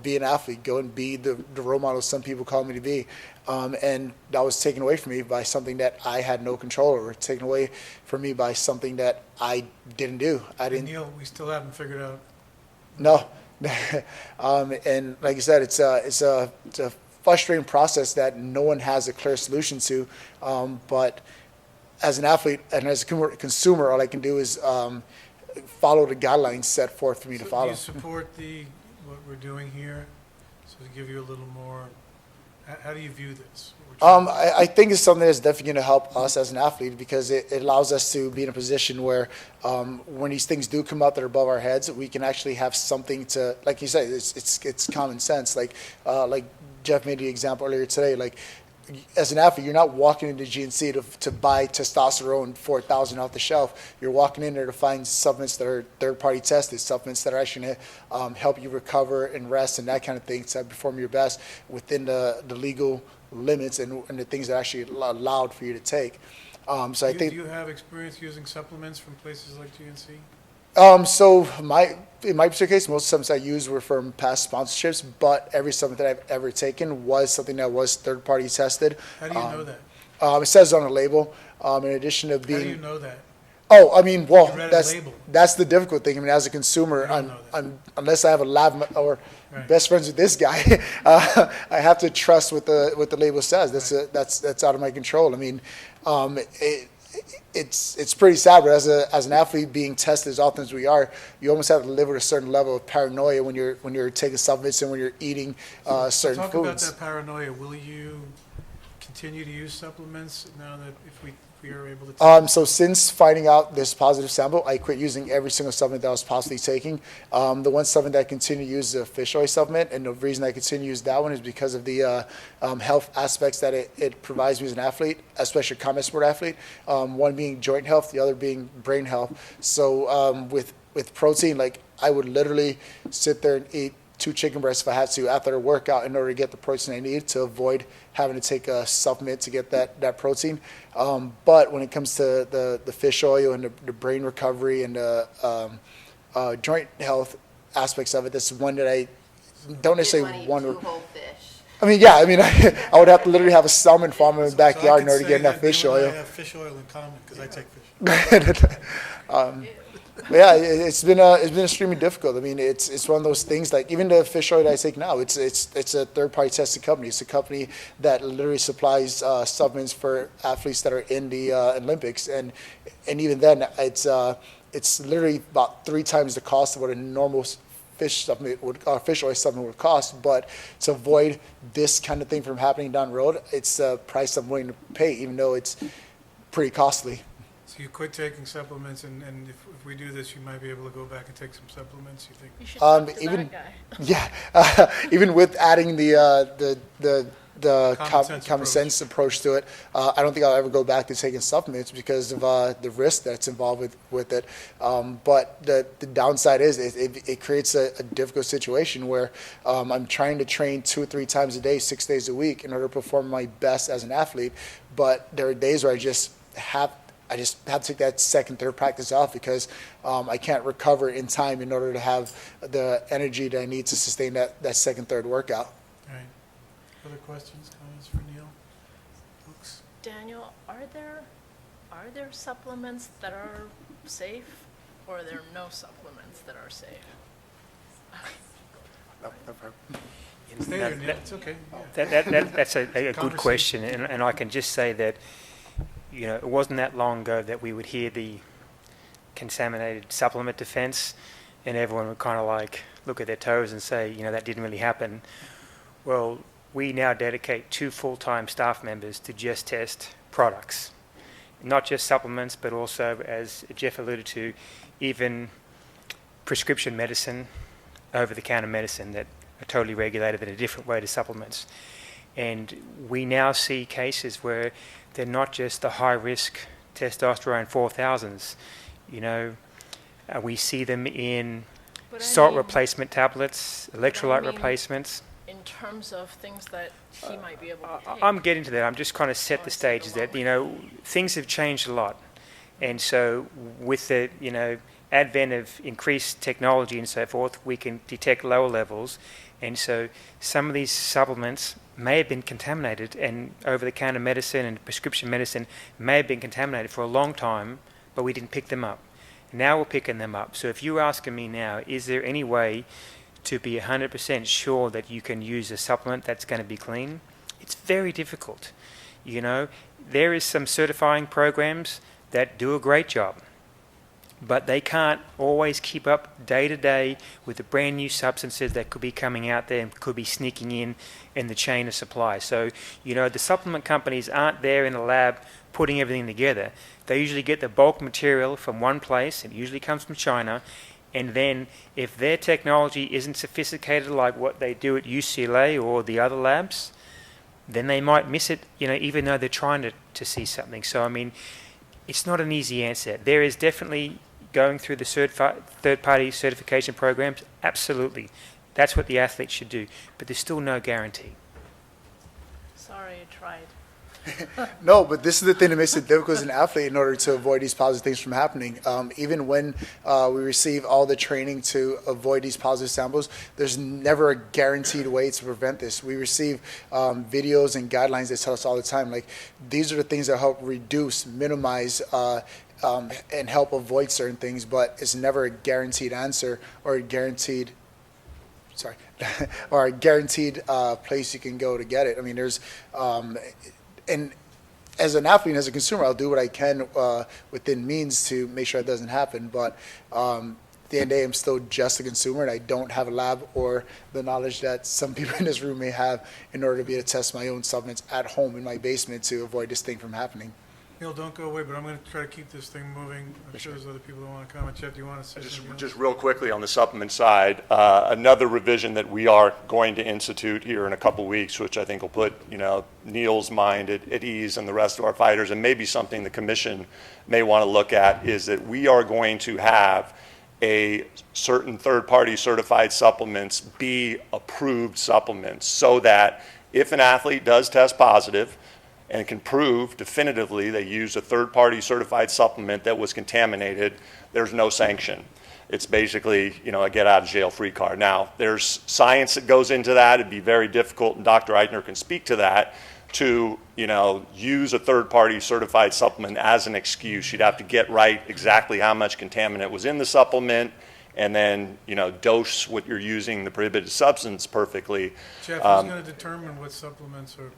be an athlete, go and be the role model some people call me to be. And that was taken away from me by something that I had no control over, taken away from me by something that I didn't do. Neil, we still haven't figured out. No. And like I said, it's a frustrating process that no one has a clear solution to. But as an athlete and as a consumer, all I can do is follow the guidelines set forth for me to follow. Do you support what we're doing here? So to give you a little more, how do you view this? I think it's something that's definitely going to help us as an athlete because it allows us to be in a position where when these things do come out that are above our heads, we can actually have something to, like you said, it's common sense. Like Jeff made the example earlier today, like as an athlete, you're not walking into GNC to buy testosterone 4,000 off the shelf. You're walking in there to find supplements that are third-party tested, supplements that are actually going to help you recover and rest and that kind of thing to perform your best within the legal limits and the things that are actually allowed for you to take. So I think. Do you have experience using supplements from places like GNC? So in my particular case, most supplements I used were from past sponsorships, but every supplement that I've ever taken was something that was third-party tested. How do you know that? It says on the label. In addition to being. How do you know that? Oh, I mean, well, You read a label. that's the difficult thing. I mean, as a consumer, unless I have a lab or best friends with this guy, I have to trust what the label says. That's out of my control. I mean, it's pretty sad, but as an athlete being tested as often as we are, you almost have to live with a certain level of paranoia when you're taking supplements and when you're eating certain Talk foods. about that paranoia. Will you continue to use supplements now that if we are able to? So since finding out this positive sample, I quit using every single supplement that I was possibly taking. The one supplement that I continue to use is a fish oil supplement, and the reason I continue to use that one is because of the health aspects that it provides me as an athlete, especially a combat sport athlete. One being joint health, the other being brain health. So with protein, like I would literally sit there and eat 2 chicken breasts if I had to after a workout in order to get the protein I need to avoid having to take a supplement to get that protein. But when it comes to the fish oil and the brain recovery and the joint health aspects of it, this is one that I don't necessarily want to. I mean, yeah, I mean, I would have to literally have a salmon farm in the backyard in order to get enough fish oil. I have fish oil in common because I take fish. But yeah, it's been extremely difficult. I mean, it's one of those things, like even the fish oil that I take now, it's a third-party tested company. It's a company that literally supplies supplements for athletes that are in the Olympics, and even then, it's literally about 3 times the cost of what a normal fish oil supplement would cost. But to avoid this kind of thing from happening down the road, it's a price I'm willing to pay, even though it's pretty costly. So you quit taking supplements, and if we do this, you might be able to go back and take some supplements, you think? You should talk to Even that guy. yeah, even with adding the Common sense approach to it, I don't think I'll ever go back to taking supplements because of the risk that's involved with it. But the downside is it creates a difficult situation where I'm trying to train 2 or 3 times a day, 6 days a week in order to perform my best as an athlete. But there are days where I just have to take that second, third practice off because I can't recover in time in order to have the energy that I need to sustain that second, third workout. All right. Other questions, comments for Neil? Folks? Daniel, are there supplements that are safe, or are there no supplements that are safe? Stay there, Neil. It's okay. That's a good question, and I can just say that, you know, it wasn't that long ago that we would hear the contaminated supplement defense, and everyone would kind of like look at their toes and say, you know, that didn't really happen. Well, we now dedicate 2 full-time staff members to just test products, not just supplements, but also, as Jeff alluded to, even prescription medicine, over-the-counter medicine that are totally regulated in a different way to supplements. And we now see cases where they're not just the high-risk testosterone 4000s. You know, we see them in salt replacement tablets, electrolyte replacements. In terms of things that he might be able to take. I'm getting to that. I'm just kind of set the stage is that, you know, things have changed a lot. And so with the, you know, advent of increased technology and so forth, we can detect lower levels. And so some of these supplements may have been contaminated, and over-the-counter medicine and prescription medicine may have been contaminated for a long time, but we didn't pick them up. Now we're picking them up. So if you're asking me now, is there any way to be 100% sure that you can use a supplement that's going to be clean? It's very difficult. You know, there is some certifying programs that do a great job, but they can't always keep up day to day with the brand new substances that could be coming out there and could be sneaking in the chain of supply. So, you know, the supplement companies aren't there in the lab putting everything together. They usually get the bulk material from one place. It usually comes from China. And then if their technology isn't sophisticated like what they do at UCLA or the other labs, then they might miss it, you know, even though they're trying to see something. So, I mean, it's not an easy answer. There is definitely going through the third-party certification programs, absolutely. That's what the athletes should do. But there's still no guarantee. Sorry, I tried. No, but this is the thing that makes it difficult as an athlete in order to avoid these positive things from happening. Even when we receive all the training to avoid these positive samples, there's never a guaranteed way to prevent this. We receive videos and guidelines that tell us all the time, like, these are the things that help reduce, minimize, and help avoid certain things, but it's never a guaranteed answer or a guaranteed or a guaranteed place you can go to get it. I mean, there's and as an athlete and as a consumer, I'll do what I can within means to make sure it doesn't happen. But at the end of the day, I'm still just a consumer, and I don't have a lab or the knowledge that some people in this room may have in order to be able to test my own supplements at home in my basement to avoid this thing from happening. Neil, don't go away, but I'm going to try to keep this thing moving. I'm sure there's other people that want to comment. Jeff, do you want to say something? Just real quickly on the supplement side, another revision that we are going to institute here in a couple weeks, which I think will put, you know, Neil's mind at ease and the rest of our fighters, and maybe something the commission may want to look at, is that we are going to have a certain third-party certified supplements be approved supplements, so that if an athlete does test positive and can prove definitively they used a third-party certified supplement that was contaminated, there's no sanction. It's basically, you know, a get-out-of-jail-free card. Now, there's science that goes into that. It'd be very difficult, and Dr. Eitner can speak to that, to, you know, use a third-party certified supplement as an excuse. You'd have to get right exactly how much contaminant was in the supplement, and then, you know, dose what you're using, the prohibited substance, perfectly. Jeff, who's going to determine what supplements are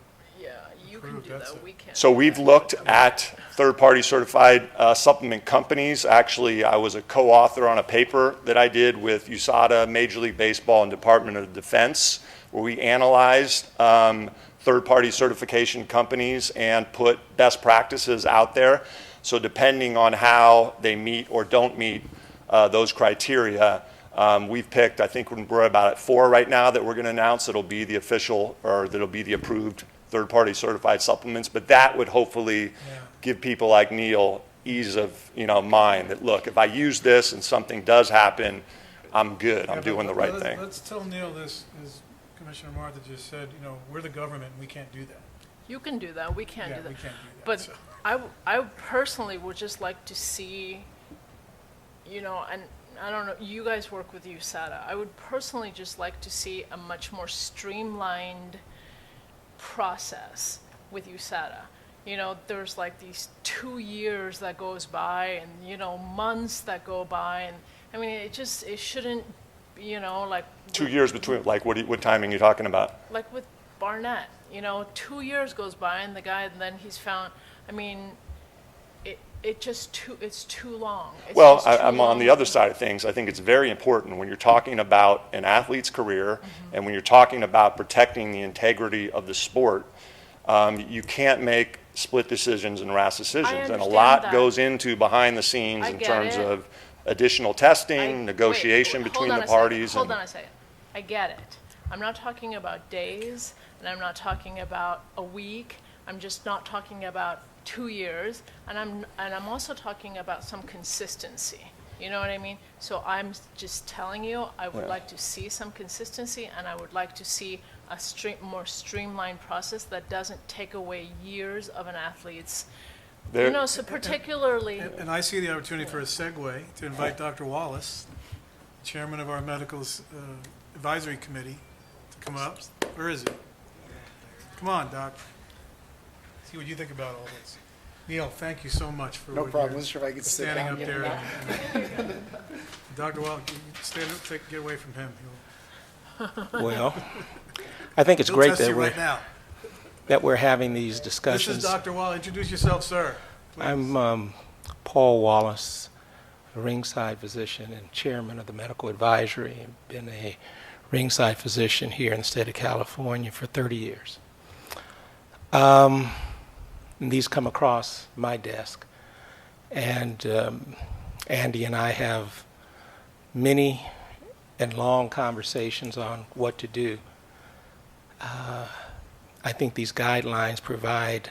You can do that, we can't. So we've looked at third-party certified supplement companies. Actually, I was a co-author on a paper that I did with USADA, Major League Baseball, and Department of Defense, where we analyzed third-party certification companies and put best practices out there. So depending on how they meet or don't meet those criteria, we've picked, I think we're about at 4 right now that we're going to announce that'll be the official, or that'll be the approved third-party certified supplements. But that would hopefully give people like Neil ease of, you know, mind that, look, if I use this and something does happen, I'm good. I'm doing the right thing. Let's tell Neil this, as Commissioner Martha just said, you know, we're the government and we can't do that. You can do that, we can't do that. We can't do that. But so. I personally would just like to see, you know, and I don't know, you guys work with USADA. I would personally just like to see a much more streamlined process with USADA. You know, there's like these 2 years that goes by, and, you know, months that go by, and I mean, it shouldn't, you know, like 2 years between, like, what timing are you talking about? like with Barnett, you know, 2 years goes by and the guy, and then he's found, I mean, it's too long. It's Well, just too I'm on long. the other side of things. I think it's very important when you're talking about an athlete's career and when you're talking about protecting the integrity of the sport, you can't make split decisions and rash decisions. And a understand lot that. goes into behind the scenes I in get terms it. of additional testing, negotiation between the parties. Hold on a second. I get it. I'm not talking about days, and I'm not talking about a week. I'm just not talking about 2 years, and I'm also talking about some consistency. You know what I mean? So I'm just telling you, I would like to see some consistency, and I would like to see a more streamlined process that doesn't take away years of an athlete's. You know, so particularly. And I see the opportunity for a segue to invite Dr. Wallace, chairman of our medical advisory committee, to come up. Where is he? Come on, Doc. See what you think about all this. Neil, thank you so much for No what problem. you're Let's see if I can sit standing down up here. there. Dr. Wallace, stand up, get away from him. Well, I think it's He'll great test that you right now. we're having these This discussions. is Dr. Wallace. Introduce yourself, sir. Please. I'm Paul Wallace, a ringside physician and chairman of the medical advisory, and been a ringside physician here in the state of California for 30 years. And these come across my desk, and Andy and I have many and long conversations on what to do. I think these guidelines provide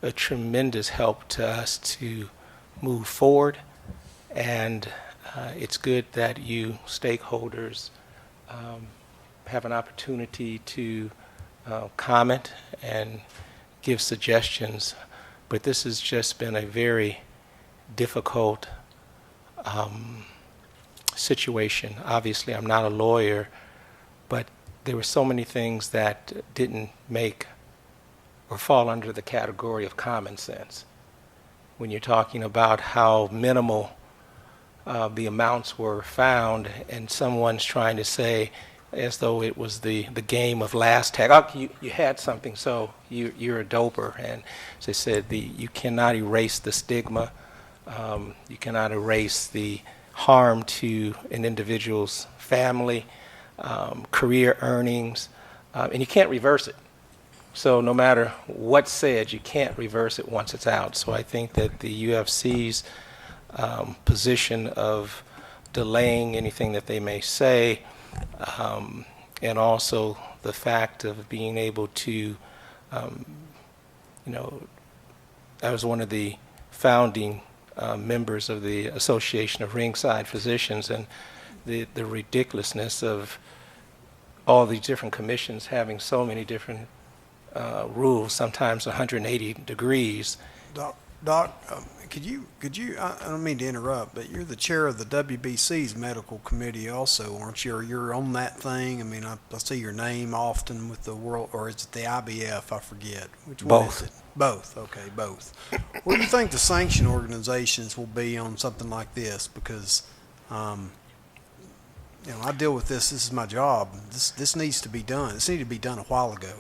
a tremendous help to us to move forward, and it's good that you stakeholders have an opportunity to comment and give suggestions, but this has just been a very difficult situation. Obviously, I'm not a lawyer, but there were so many things that didn't make or fall under the category of common sense. When you're talking about how minimal the amounts were found, and someone's trying to say, as though it was the game of last tag, oh, you had something, so you're a doper. And as I said, you cannot erase the stigma. You cannot erase the harm to an individual's family, career earnings, and you can't reverse it. So no matter what's said, you can't reverse it once it's out. So I think that the UFC's position of delaying anything that they may say, and also the fact of being able to, I was one of the founding members of the Association of Ringside Physicians, and the ridiculousness of all these different commissions having so many different rules, sometimes 180 degrees. Doc, could you, I don't mean to interrupt, but you're the chair of the WBC's medical committee also, aren't you? Or you're on that thing? I mean, I see your name often with the world, or is it the IBF? I forget. Which one is it? Both. Okay, both. What do you think the sanction organizations will be on something like this? Because, you know, I deal with this. This is my job. This needs to be done. This needed to be done a while ago.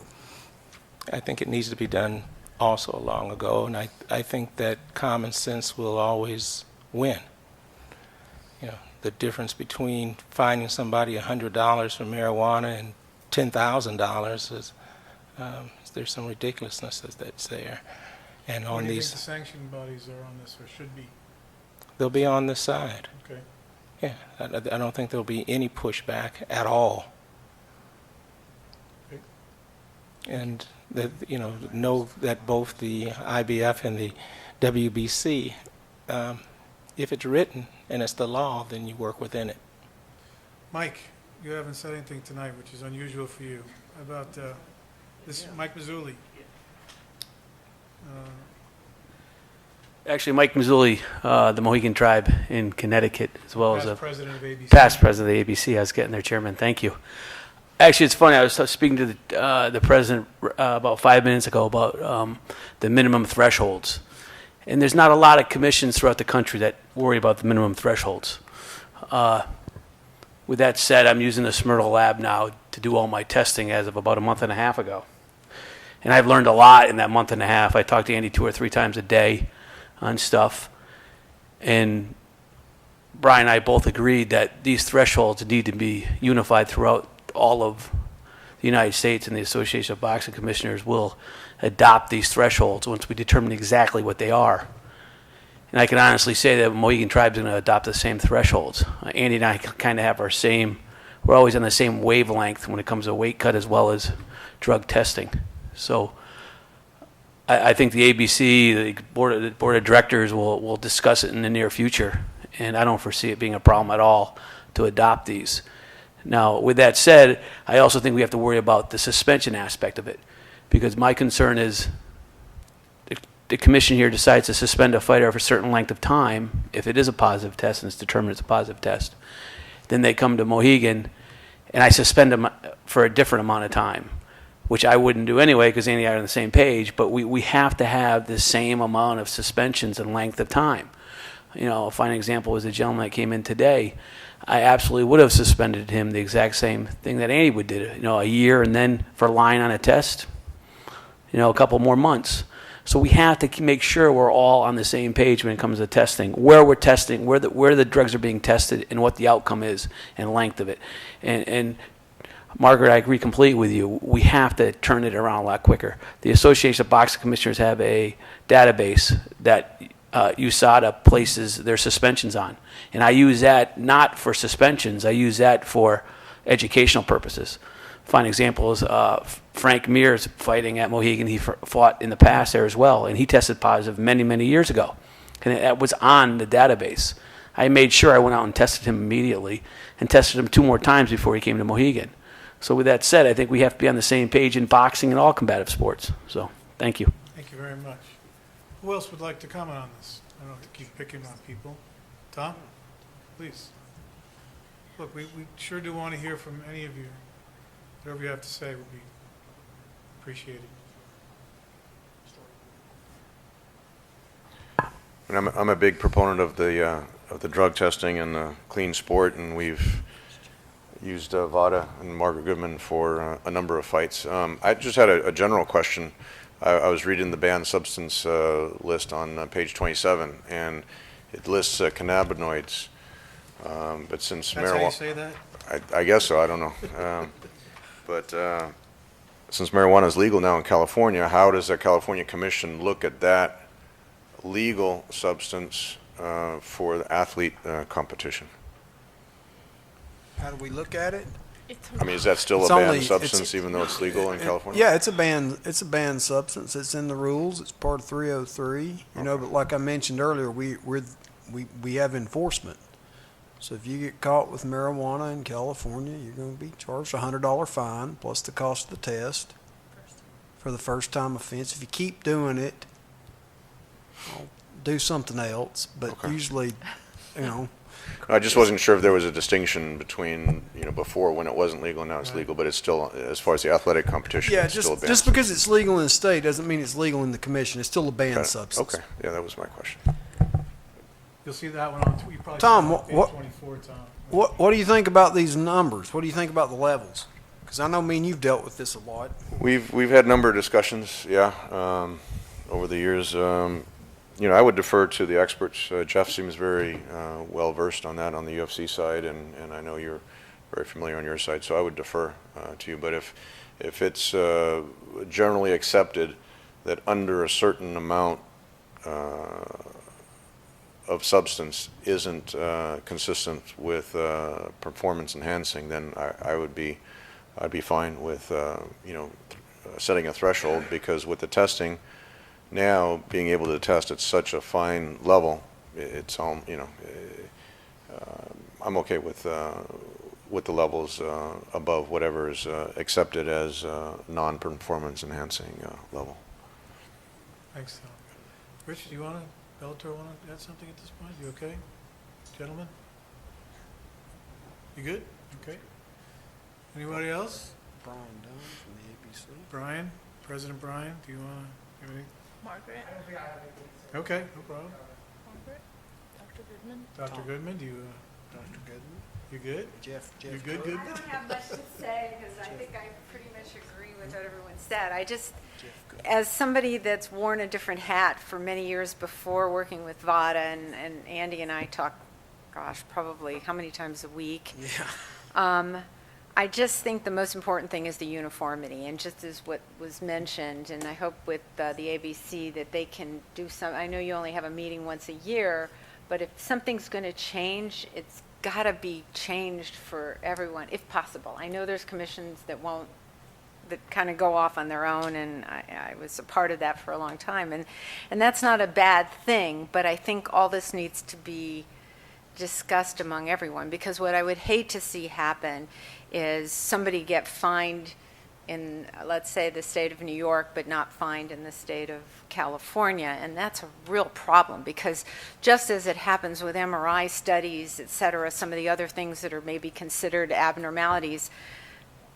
I think it needs to be done also long ago, and I think that common sense will always win. You know, the difference between finding somebody $100 for marijuana and $10,000 is there's some ridiculousness that's there. And Where on do you these, think the sanctioning bodies are on this, or should be? they'll be on this side. Okay. Yeah, I don't think there'll be any pushback at all. Okay. And that, you know that both the IBF and the WBC, if it's written and it's the law, then you work within it. Mike, you haven't said anything tonight, which is unusual for you. How about this, Mike Mazzulli? Actually, Mike Mazzulli, the Mohegan Tribe in Connecticut, as well as Past a president of ABC. past president of the ABC. I was getting there, Chairman. Thank you. Actually, it's funny. I was speaking to the president about 5 minutes ago about the minimum thresholds, and there's not a lot of commissions throughout the country that worry about the minimum thresholds. With that said, I'm using the Smyrtle lab now to do all my testing as of about a month and a half ago, and I've learned a lot in that month and a half. I talk to Andy 2 or 3 times a day on stuff, and Brian and I both agreed that these thresholds need to be unified throughout all of the United States, and the Association of Boxing Commissioners will adopt these thresholds once we determine exactly what they are. And I can honestly say that Mohegan Tribe is going to adopt the same thresholds. Andy and I kind of have our same, we're always on the same wavelength when it comes to weight cut as well as drug testing. So I think the ABC, the board of directors will discuss it in the near future, and I don't foresee it being a problem at all to adopt these. Now, with that said, I also think we have to worry about the suspension aspect of it, because my concern is the commission here decides to suspend a fighter for a certain length of time, if it is a positive test and it's determined it's a positive test. Then they come to Mohegan, and I suspend them for a different amount of time, which I wouldn't do anyway because Andy and I are on the same page, but we have to have the same amount of suspensions and length of time. You know, a fine example was the gentleman that came in today. I absolutely would have suspended him the exact same thing that Andy would did, a year, and then for lying on a test, a couple more months. So we have to make sure we're all on the same page when it comes to testing, where we're testing, where the drugs are being tested, and what the outcome is and length of it. And Margaret, I agree completely with you. We have to turn it around a lot quicker. The Association of Boxing Commissioners have a database that USADA places their suspensions on. And I use that not for suspensions. I use that for educational purposes. Fine example is Frank Mears fighting at Mohegan. He fought in the past there as well, and he tested positive many, many years ago. And that was on the database. I made sure I went out and tested him immediately and tested him 2 more times before he came to Mohegan. So with that said, I think we have to be on the same page in boxing and all combative sports. So thank you. Thank you very much. Who else would like to comment on this? I don't have to keep picking on people. Tom, please. Look, we sure do want to hear from any of you. Whatever you have to say would be appreciated. And I'm a big proponent of the drug testing and the clean sport, and we've used Vada and Margaret Goodman for a number of fights. I just had a general question. I was reading the banned substance list on page 27, and it lists cannabinoids. But since That's marijuana, how you say that? I guess so. I don't know. But since marijuana is legal now in California, how does the California Commission look at that legal substance for the athlete competition? How do we look at it? I mean, is that still a It's banned only- substance even though it's legal in California? Yeah, it's a banned substance. It's in the rules. It's part of 303, you know, but like I mentioned earlier, we have enforcement. So if you get caught with marijuana in California, you're going to be charged a $100 fine plus the cost of the test for the first time offense. If you keep doing it, well, do something else, but usually, you know. I just wasn't sure if there was a distinction between, you know, before when it wasn't legal and now it's legal, but it's still, as far as the athletic competition, Yeah, it's still a banned just because it's legal in the state doesn't mean it's legal in the commission. It's still a banned substance. Okay, yeah, that was my question. You'll see that one on, you probably Tom, saw it on what- page 24, Tom. What do you think about these numbers? What do you think about the levels? Because I know me and you've dealt with this a lot. We've had a number of discussions, yeah, over the years. You know, I would defer to the experts. Jeff seems very well versed on that on the UFC side, and I know you're very familiar on your side, so I would defer to you. But if it's generally accepted that under a certain amount of substance isn't consistent with performance enhancing, then I'd be fine with you know, setting a threshold, because with the testing now, being able to test at such a fine level, it's all, you know, I'm okay with the levels above whatever is accepted as non-performance enhancing level. Thanks, Tom. Rich, do you want to, Bellator want to add something at this point? You okay? Gentlemen? You good? Okay. Anybody else? Brian Dunn from the ABC. Brian, President Brian, do you want to have anything? Margaret? Okay, no problem. Margaret? Dr. Goodman? Dr. Goodman, do you, Dr. Goodman. you good? Jeff. You good, good? I don't have much to say because I think I pretty much agree with what everyone said. I just, as somebody that's worn a different hat for many years before working with VADA, and Andy and I talk, gosh, probably how many times a week? Yeah. I just think the most important thing is the uniformity, and just as what was mentioned, and I hope with the ABC that they can do some, I know you only have a meeting once a year, but if something's going to change, it's got to be changed for everyone, if possible. I know there's commissions that won't, that kind of go off on their own, and I was a part of that for a long time, and that's not a bad thing, but I think all this needs to be discussed among everyone, because what I would hate to see happen is somebody get fined in, let's say, the state of New York, but not fined in the state of California, and that's a real problem, because just as it happens with MRI studies, et cetera, some of the other things that are maybe considered abnormalities,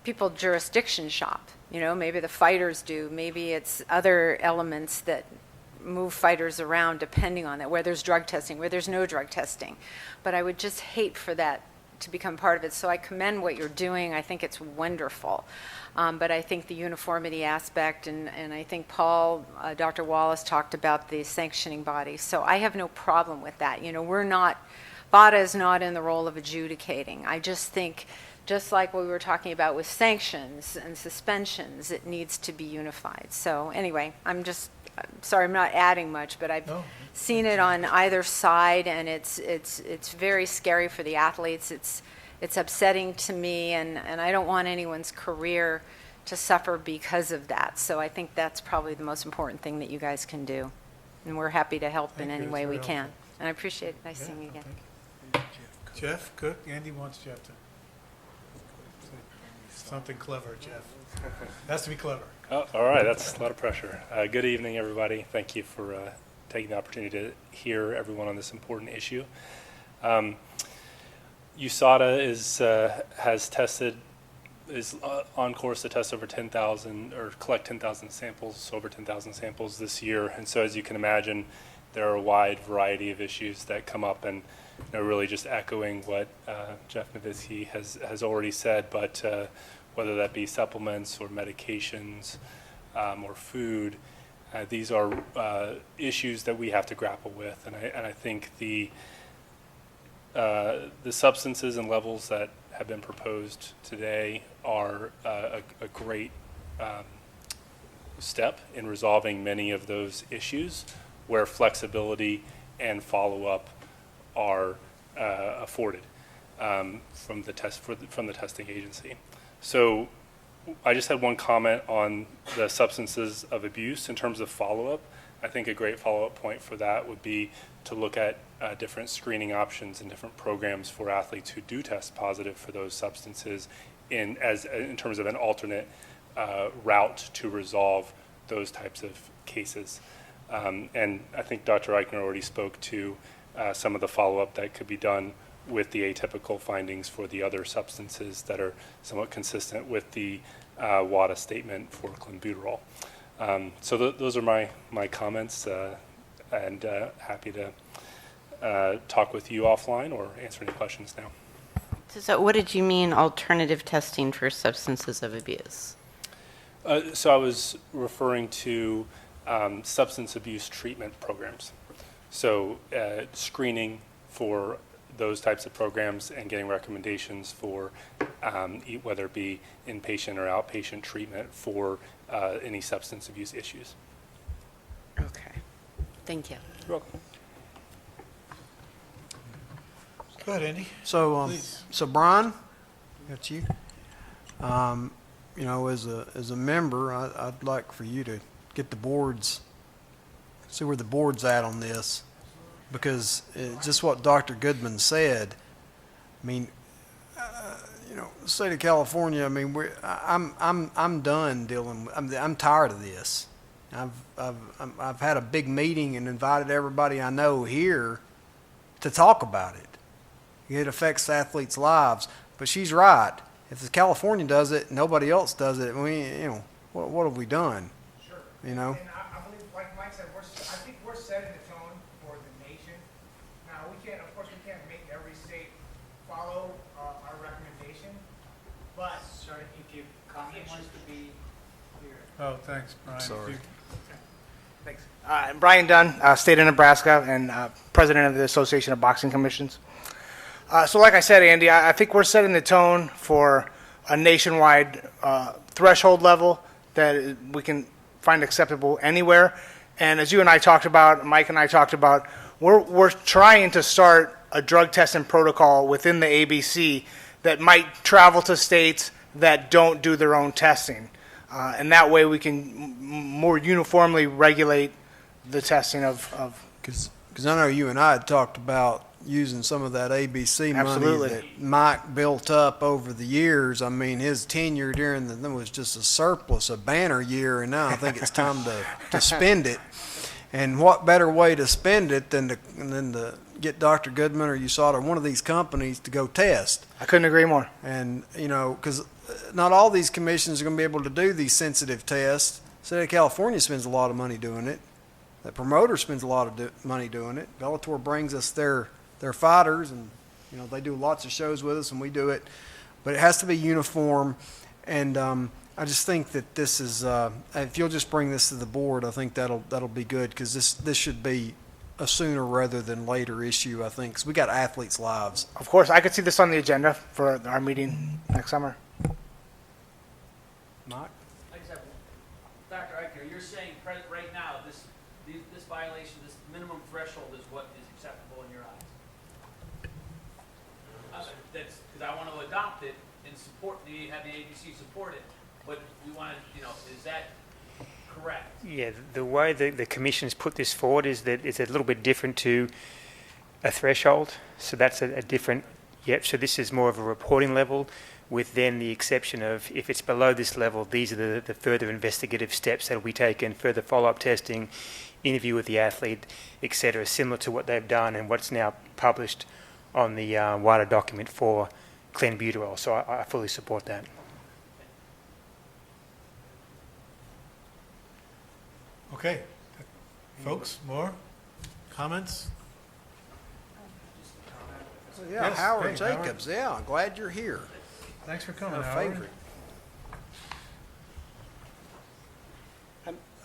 people jurisdiction shop, you know, maybe the fighters do, maybe it's other elements that move fighters around depending on that, where there's drug testing, where there's no drug testing. But I would just hate for that to become part of it. So I commend what you're doing. I think it's wonderful. But I think the uniformity aspect, and I think Paul, Dr. Wallace talked about the sanctioning body. So I have no problem with that. You know, we're not, VADA is not in the role of adjudicating. I just think, just like what we were talking about with sanctions and suspensions, it needs to be unified. So anyway, I'm sorry, I'm not adding much, but I've seen it on either side, and it's very scary for the athletes. It's upsetting to me, and I don't want anyone's career to suffer because of that. So I think that's probably the most important thing that you guys can do, and we're happy to help in any way we can. And I appreciate it. Nice seeing you again. Jeff Cook, Andy wants Jeff to say something clever, Jeff. Has to be clever. Oh, all right, that's a lot of pressure. Good evening, everybody. Thank you for taking the opportunity to hear everyone on this important issue. USADA is on course to test over 10,000 or collect 10,000 samples, over 10,000 samples this year. And so, as you can imagine, there are a wide variety of issues that come up, and really just echoing what Jeff Nowitzki has already said, but whether that be supplements or medications or food, these are issues that we have to grapple with, and I think the substances and levels that have been proposed today are a great step in resolving many of those issues, where flexibility and follow-up are afforded. from the testing agency. So I just had one comment on the substances of abuse in terms of follow-up. I think a great follow-up point for that would be to look at different screening options and different programs for athletes who do test positive for those substances in terms of an alternate route to resolve those types of cases. And I think Dr. Eichner already spoke to some of the follow-up that could be done with the atypical findings for the other substances that are somewhat consistent with the WADA statement for clenbuterol. So those are my comments, and happy to talk with you offline or answer any questions now. So what did you mean alternative testing for substances of abuse? So I was referring to substance abuse treatment programs. So screening for those types of programs and getting recommendations for whether it be inpatient or outpatient treatment for any substance abuse issues. Okay. Thank you. You're welcome. Go ahead, Andy. So, Please. so Brian, that's you. You know, as a member, I'd like for you to get the boards, see where the board's at on this, because just what Dr. Goodman said. I mean, you know, the state of California. I mean, I'm done dealing. I'm tired of this. I've had a big meeting and invited everybody I know here to talk about it. It affects athletes' lives, but she's right. If California does it, nobody else does it. You know, what have we done? Sure. You know. And I believe, like Mike said, I think we're setting the tone for the nation. Now, of course, we can't make every state follow our recommendation, but. Sorry, if you comment wants to be here. Oh, thanks, Brian. Sorry. Thanks. I'm Brian Dunn, state of Nebraska, and president of the Association of Boxing Commissions. So like I said, Andy, I think we're setting the tone for a nationwide threshold level that we can find acceptable anywhere. And as you and I talked about, Mike and I talked about, we're trying to start a drug testing protocol within the ABC that might travel to states that don't do their own testing. And that way we can more uniformly regulate the testing of. Because I know you and I had talked about using some of that ABC Absolutely. money that Mike built up over the years. I mean, his tenure during there was just a surplus, a banner year, and now I think it's time to spend it. And what better way to spend it than to get Dr. Goodman or USADA or one of these companies to go test? I couldn't agree more. And, you know, because not all these commissions are going to be able to do these sensitive tests. The state of California spends a lot of money doing it. The promoter spends a lot of money doing it. Bellator brings us their fighters, and you know they do lots of shows with us, and we do it. But it has to be uniform, and I just think that this is. If you'll just bring this to the board, I think that'll be good, because this should be a sooner rather than later issue. I think, because we got athletes' lives. Of course, I could see this on the agenda for our meeting next summer. Mike? I just have Dr. Eichner, you're saying right now this violation, this minimum threshold is what is acceptable in your eyes? That's because I want to adopt it and have the ABC support it, but we want to, you know, is that correct? Yeah, the way the commission's put this forward is that it's a little bit different to a threshold. So that's a different, yep, so this is more of a reporting level, with then the exception of if it's below this level, these are the further investigative steps that will be taken, further follow-up testing, interview with the athlete, etc., similar to what they've done and what's now published on the WADA document for clenbuterol. So I fully support that. Okay. Folks, more comments? Yeah, Yes, Howard hey, Howard. Jacobs. Yeah, glad you're here. Thanks for coming, Our Howard. favorite.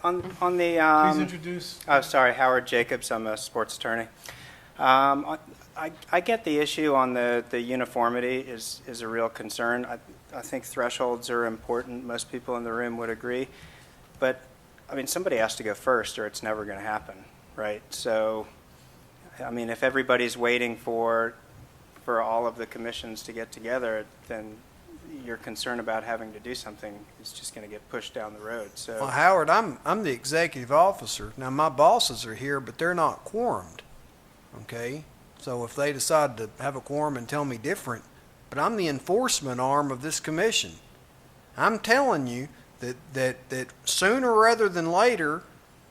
On the Please introduce. Oh, sorry, Howard Jacobs. I'm a sports attorney. I get the issue on the uniformity is a real concern. I think thresholds are important. Most people in the room would agree. But, I mean, somebody has to go first or it's never going to happen, right? So, I mean, if everybody's waiting for for all of the commissions to get together, then your concern about having to do something is just going to get pushed down the road. So, Well, Howard, I'm the executive officer. Now, my bosses are here, but they're not quorumed, okay? So if they decide to have a quorum and tell me different, but I'm the enforcement arm of this commission. I'm telling you that sooner rather than later,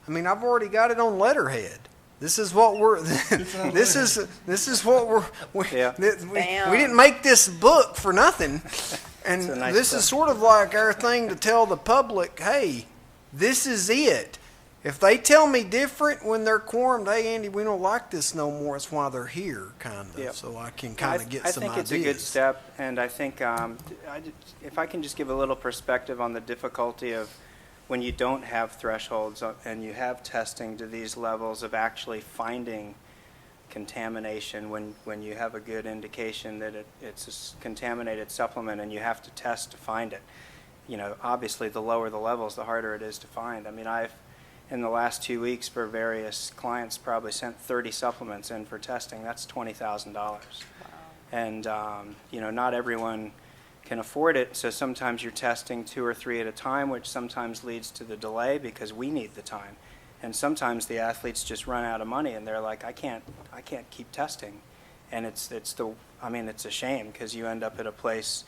I mean, I've already got it on letterhead. This is what we're, this is what we didn't make this book for nothing. And It's a nice this book. is sort of like our thing to tell the public, hey, this is it. If they tell me different when they're quorumed, hey, Andy, we don't like this no more, it's why they're here, kind of. Yep. So I can kind of get some I think ideas. it's a good step, and I think if I can just give a little perspective on the difficulty of when you don't have thresholds and you have testing to these levels of actually finding contamination when you have a good indication that it's a contaminated supplement and you have to test to find it. You know, obviously the lower the levels, the harder it is to find. I mean, in the last 2 weeks for various clients, probably sent 30 supplements in for testing. That's $20,000. Wow. And, you know, not everyone can afford it, so sometimes you're testing 2 or 3 at a time, which sometimes leads to the delay because we need the time. And sometimes the athletes just run out of money and they're like, I can't keep testing. And it's a shame because you end up at a place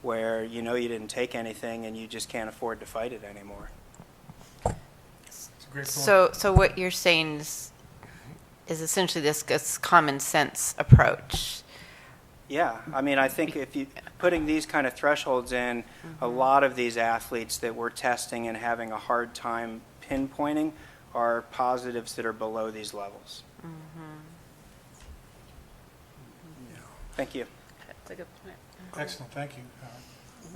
where you know you didn't take anything and you just can't afford to fight it anymore. So what you're saying is essentially this common sense approach. Yeah, I mean, I think if you putting these kind of thresholds in, a lot of these athletes that we're testing and having a hard time pinpointing are positives that are below these levels. Thank you. That's a good point. Excellent, thank you.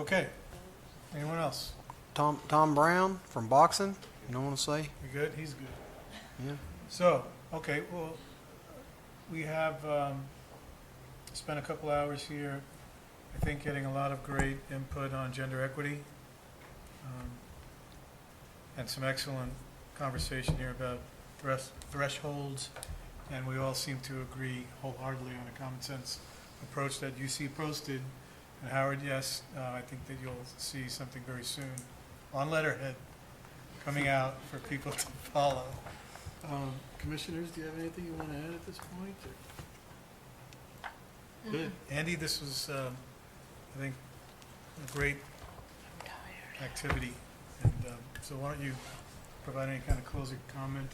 Okay, anyone else? Tom Brown from boxing, you don't want to say? You good? He's good. Yeah. So, okay, well, we have spent a couple hours here, I think, getting a lot of great input on gender equity, and some excellent conversation here about thresholds, and we all seem to agree wholeheartedly on a common sense approach that you see posted. And Howard, yes, I think that you'll see something very soon on letterhead coming out for people to follow. Commissioners, do you have anything you want to add at this point? Or? Good. Andy, this was, I think, a great activity. And so why don't you provide any kind of closing comment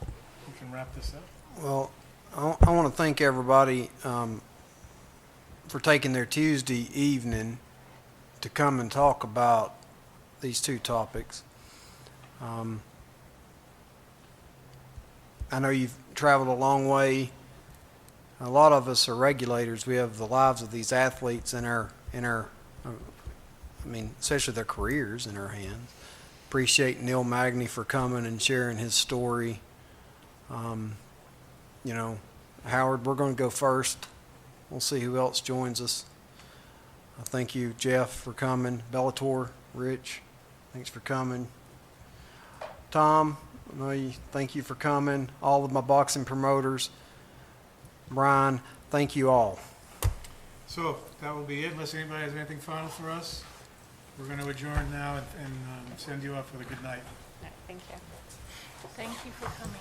and we can wrap this up. Well, I want to thank everybody for taking their Tuesday evening to come and talk about these two topics. I know you've traveled a long way. A lot of us are regulators. We have the lives of these athletes in our especially their careers in our hands. Appreciate Neil Magny for coming and sharing his story. You know, Howard, we're going to go first. We'll see who else joins us. Thank you, Jeff, for coming. Bellator, Rich, thanks for coming. Tom, thank you for coming. All of my boxing promoters. Brian, thank you all. So that will be it, unless anybody has anything final for us. We're going to adjourn now and send you off with a good night. Thank you. Thank you for coming.